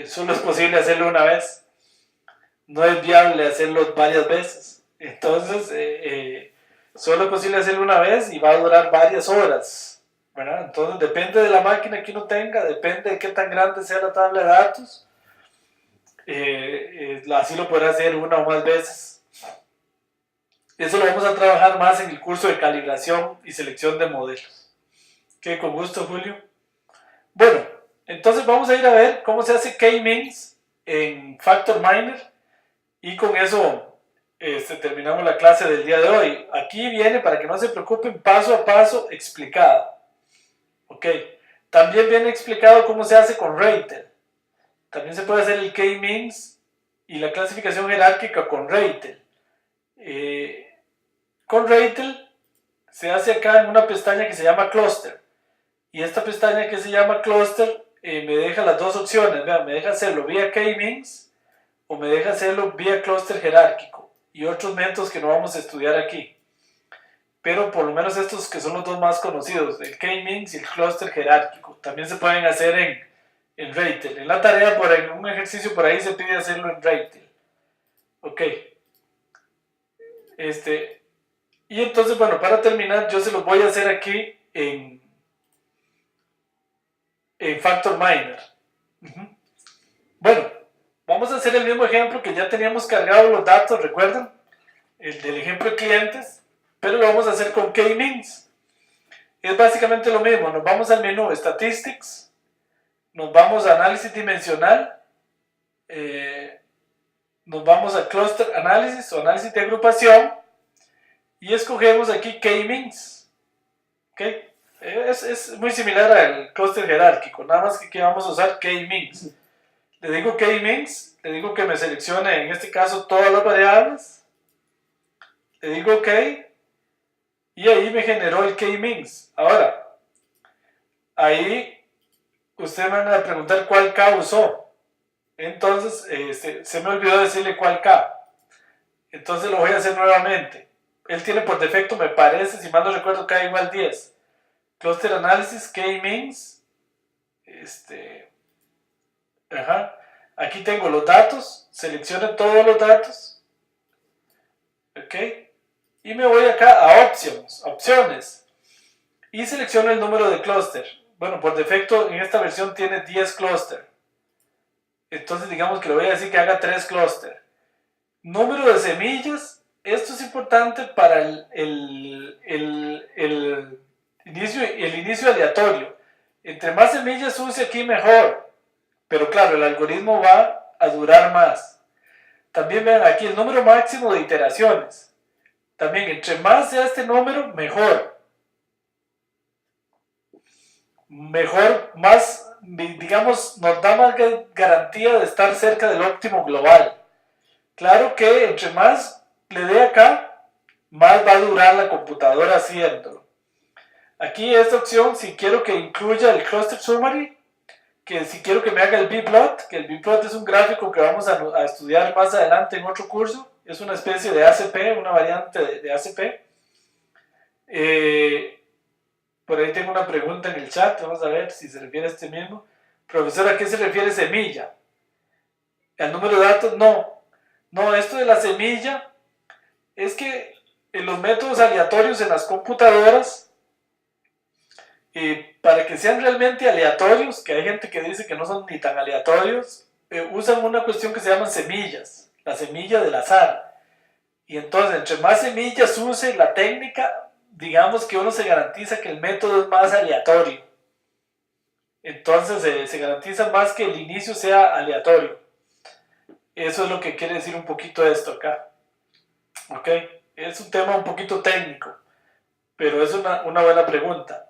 Solo es posible hacerlo una vez. No es viable hacerlo varias veces. Entonces, solo es posible hacerlo una vez y va a durar varias horas, ¿verdad? Entonces depende de la máquina que uno tenga, depende de qué tan grande sea la tabla de datos, así lo podrá hacer una o más veces. Eso lo vamos a trabajar más en el curso de calibración y selección de modelos. Que con gusto, Julio. Bueno, entonces vamos a ir a ver cómo se hace K-means en Factor Miner y con eso terminamos la clase del día de hoy. Aquí viene, para que no se preocupen, paso a paso explicado. Ok. También viene explicado cómo se hace con Ratel. También se puede hacer el K-means y la clasificación jerárquica con Ratel. Con Ratel se hace acá en una pestaña que se llama Cluster. Y esta pestaña que se llama Cluster me deja las dos opciones. Vean, me deja hacerlo vía K-means o me deja hacerlo vía Cluster jerárquico. Y otros métodos que no vamos a estudiar aquí. Pero por lo menos estos que son los dos más conocidos, el K-means y el Cluster jerárquico. También se pueden hacer en Ratel. En la tarea, en un ejercicio por ahí se pide hacerlo en Ratel. Ok. Y entonces, bueno, para terminar, yo se los voy a hacer aquí en Factor Minor. Bueno, vamos a hacer el mismo ejemplo que ya teníamos cargado los datos, ¿recuerdan? El del ejemplo de clientes, pero lo vamos a hacer con K-means. Es básicamente lo mismo, nos vamos al menú Statistics, nos vamos a Análisis Dimensional, nos vamos a Cluster Analysis o Análisis de Agrupación y escogemos aquí K-means. ¿Okay? Es muy similar al clúster jerárquico, nada más que aquí vamos a usar K-means. Le digo K-means, le digo que me seleccione en este caso todas las variables, le digo OK y ahí me generó el K-means. Ahora, ahí ustedes me van a preguntar cuál K usó. Entonces, se me olvidó decirle cuál K. Entonces lo voy a hacer nuevamente. Él tiene por defecto, me parece, si mal no recuerdo, K igual 10. Cluster Analysis, K-means. Aquí tengo los datos. Selecciono todos los datos. Ok. Y me voy acá a opciones. Y selecciono el número de clúster. Bueno, por defecto en esta versión tiene 10 clúster. Entonces digamos que le voy a decir que haga 3 clúster. Número de semillas. Esto es importante para el inicio aleatorio. Entre más semillas use aquí mejor. Pero claro, el algoritmo va a durar más. También vean aquí el número máximo de iteraciones. También entre más sea este número, mejor. Mejor, más, digamos, nos da más garantía de estar cerca del óptimo global. Claro que entre más le dé acá, más va a durar la computadora haciéndolo. Aquí esta opción, si quiero que incluya el Cluster Summary, que si quiero que me haga el B-Plot, que el B-Plot es un gráfico que vamos a estudiar más adelante en otro curso, es una especie de ACP, una variante de ACP. Por ahí tengo una pregunta en el chat, vamos a ver si se refiere a este mismo. Profesor, ¿a qué se refiere semilla? ¿Al número de datos? No, esto de la semilla es que en los métodos aleatorios en las computadoras, para que sean realmente aleatorios, que hay gente que dice que no son ni tan aleatorios, usan una cuestión que se llaman semillas, la semilla del azar. Y entonces, entre más semillas use la técnica, digamos que uno se garantiza que el método es más aleatorio. Entonces, se garantiza más que el inicio sea aleatorio. Eso es lo que quiere decir un poquito esto acá. ¿Ok? Es un tema un poquito técnico, pero es una buena pregunta.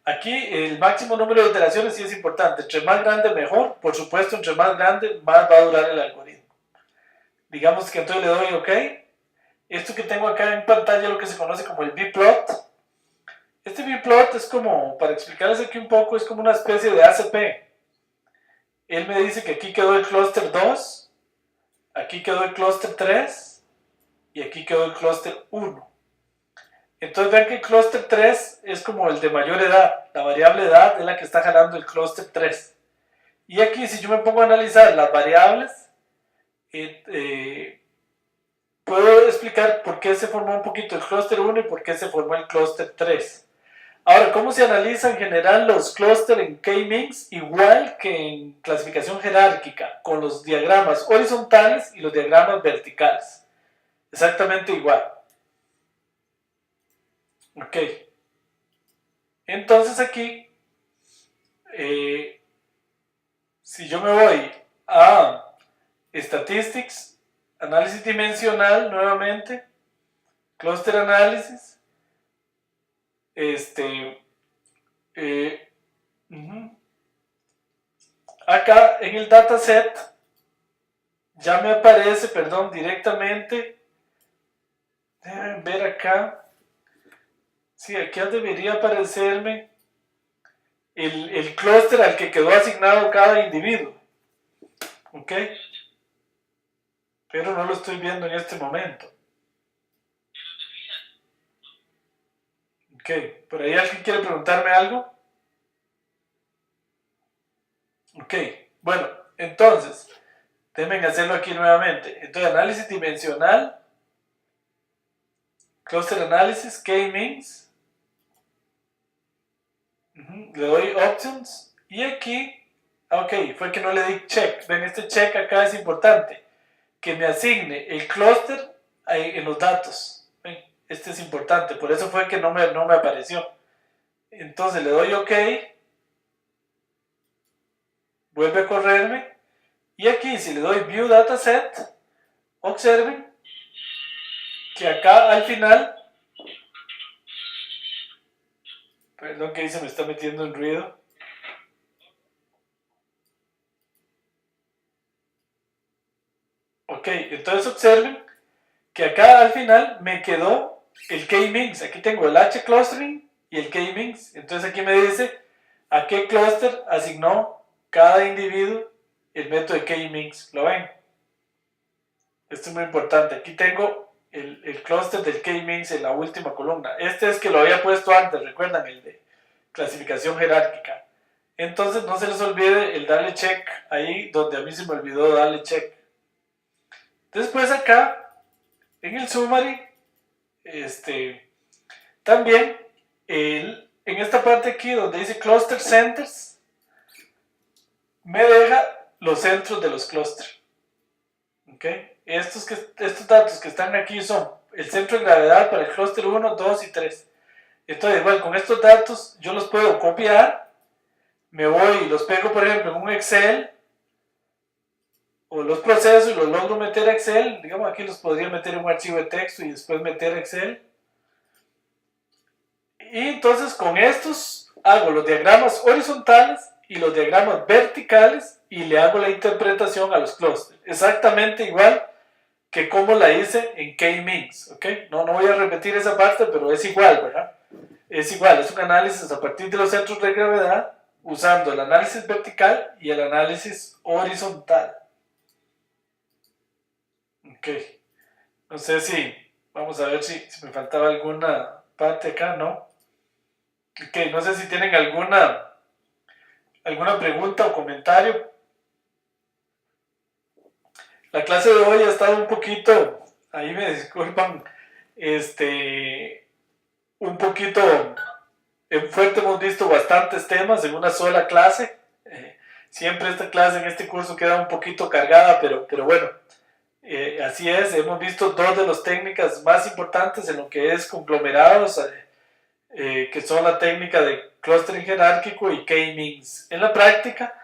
Aquí el máximo número de iteraciones sí es importante. Entre más grande, mejor. Por supuesto, entre más grande, más va a durar el algoritmo. Digamos que entonces le doy OK. Esto que tengo acá en pantalla es lo que se conoce como el B-Plot. Este B-Plot es como, para explicarles aquí un poco, es como una especie de ACP. Él me dice que aquí quedó el clúster 2, aquí quedó el clúster 3 y aquí quedó el clúster 1. Entonces vean que el clúster 3 es como el de mayor edad. La variable edad es la que está jalando el clúster 3. Y aquí si yo me pongo a analizar las variables, puedo explicar por qué se formó un poquito el clúster 1 y por qué se formó el clúster 3. Ahora, ¿cómo se analiza en general los clústeres en K-means? Igual que en clasificación jerárquica, con los diagramas horizontales y los diagramas verticales. Exactamente igual. Ok. Entonces aquí, si yo me voy a Statistics, análisis dimensional nuevamente, clúster análisis, acá en el dataset ya me aparece, perdón, directamente, déjenme ver acá, sí, aquí debería aparecerme el clúster al que quedó asignado cada individuo, ¿ok? Pero no lo estoy viendo en este momento. Ok, ¿por ahí alguien quiere preguntarme algo? Ok, bueno, entonces, déjenme hacerlo aquí nuevamente. Entonces, análisis dimensional, cluster análisis, K-means, le doy options, y aquí, ok, fue que no le di check. Ven, este check acá es importante, que me asigne el clúster en los datos. Ven, este es importante, por eso fue que no me apareció. Entonces le doy ok, vuelve a correrme, y aquí si le doy view dataset, observen que acá al final, perdón que ahí se me está metiendo en ruido, ok, entonces observen que acá al final me quedó el K-means, aquí tengo el H-clustering y el K-means, entonces aquí me dice a qué clúster asignó cada individuo el método de K-means, ¿lo ven? Esto es muy importante, aquí tengo el clúster del K-means en la última columna, este es que lo había puesto antes, recuerdan, el de clasificación jerárquica. Entonces no se les olvide el darle check ahí donde a mí se me olvidó darle check. Después acá en el summary, también en esta parte aquí donde dice cluster centers, me deja los centros de los clusters. ¿Okay? Estos datos que están aquí son el centro de gravedad para el clúster 1, 2 y 3. Entonces, igual con estos datos yo los puedo copiar, me voy y los pego, por ejemplo, en un Excel, o los proceso y los logro meter a Excel. Digamos, aquí los podría meter en un archivo de texto y después meter a Excel. Y entonces con estos hago los diagramas horizontales y los diagramas verticales y le hago la interpretación a los clústeres. Exactamente igual que como la hice en K-means, ¿ok? No voy a repetir esa parte, pero es igual, ¿verdad? Es igual, es un análisis a partir de los centros de gravedad usando el análisis vertical y el análisis horizontal. Ok, no sé si, vamos a ver si me faltaba alguna parte acá, ¿no? Ok, no sé si tienen alguna pregunta o comentario. La clase de hoy ha estado un poquito, ahí me disculpan, un poquito fuerte. Hemos visto bastantes temas en una sola clase. Siempre esta clase en este curso queda un poquito cargada, pero bueno, así es. Hemos visto dos de las técnicas más importantes en lo que es conglomerados, que son la técnica de clustering jerárquico y K-means. En la práctica,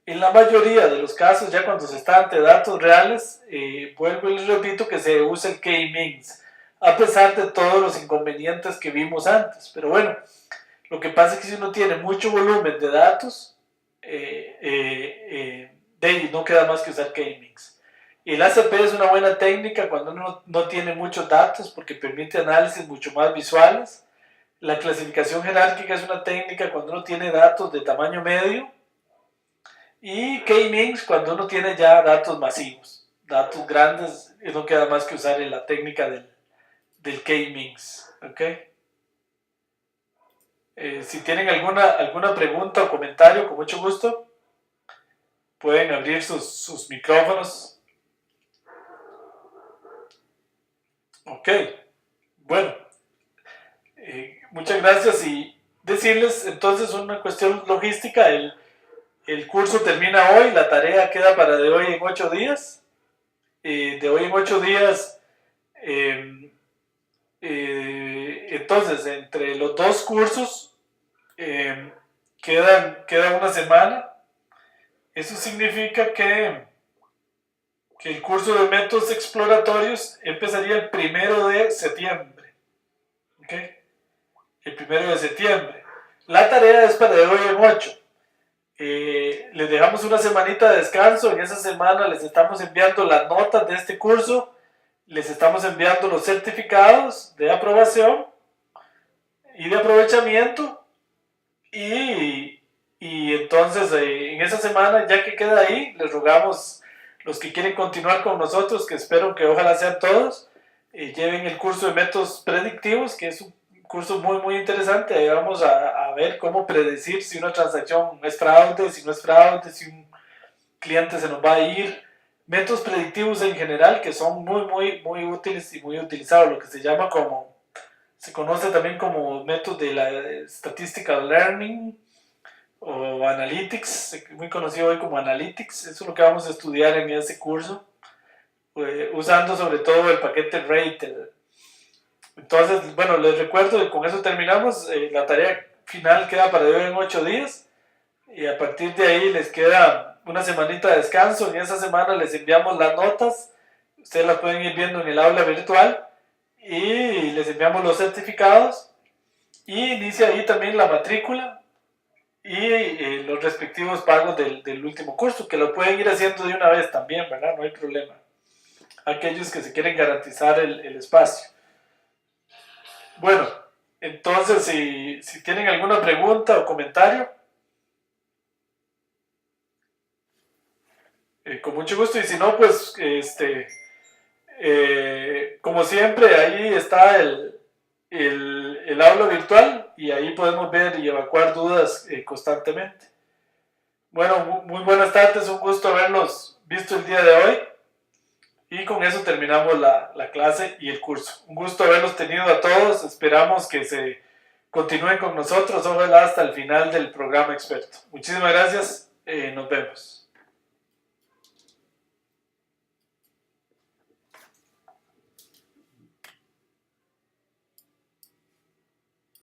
en la mayoría de los casos, ya cuando se está ante datos reales, vuelvo y les repito que se usa el K-means, a pesar de todos los inconvenientes que vimos antes. Pero bueno, lo que pasa es que si uno tiene mucho volumen de datos, no queda más que usar K-means. El ACP es una buena técnica cuando uno no tiene muchos datos porque permite análisis mucho más visuales. La clasificación jerárquica es una técnica cuando uno tiene datos de tamaño medio. Y K-means cuando uno tiene ya datos masivos, datos grandes, no queda más que usar la técnica del K-means. ¿Okay? Si tienen alguna pregunta o comentario, con mucho gusto, pueden abrir sus micrófonos. Ok, bueno, muchas gracias y decirles entonces una cuestión logística. El curso termina hoy, la tarea queda para de hoy en 8 días. De hoy en 8 días, entonces, entre los dos cursos, queda una semana. Eso significa que que el curso de métodos exploratorios empezaría el 1 de septiembre. ¿Ok? El 1 de septiembre. La tarea es para de hoy en 8. Les dejamos una semanita de descanso. En esa semana les estamos enviando las notas de este curso. Les estamos enviando los certificados de aprobación y de aprovechamiento. Y entonces en esa semana, ya que queda ahí, les rogamos los que quieren continuar con nosotros, que espero que ojalá sean todos, lleven el curso de métodos predictivos, que es un curso muy muy interesante. Ahí vamos a ver cómo predecir si una transacción es fraude, si no es fraude, si un cliente se nos va a ir. Métodos predictivos en general que son muy muy muy útiles y muy utilizados, lo que se conoce también como métodos de la statistical learning o analytics, muy conocido hoy como analytics. Eso es lo que vamos a estudiar en ese curso, usando sobre todo el paquete Rated. Entonces, bueno, les recuerdo que con eso terminamos. La tarea final queda para hoy en 8 días y a partir de ahí les queda una semanita de descanso. En esa semana les enviamos las notas, ustedes las pueden ir viendo en el aula virtual y les enviamos los certificados y inicia ahí también la matrícula y los respectivos pagos del último curso, que lo pueden ir haciendo de una vez también, ¿verdad? No hay problema. Aquellos que se quieren garantizar el espacio. Bueno, entonces si tienen alguna pregunta o comentario, con mucho gusto, y si no, pues como siempre, ahí está el aula virtual y ahí podemos ver y evacuar dudas constantemente. Bueno, muy buenas tardes, un gusto haberlos visto el día de hoy y con eso terminamos la clase y el curso. Un gusto haberlos tenido a todos, esperamos que se continúen con nosotros, ojalá hasta el final del programa experto. Muchísimas gracias, nos vemos.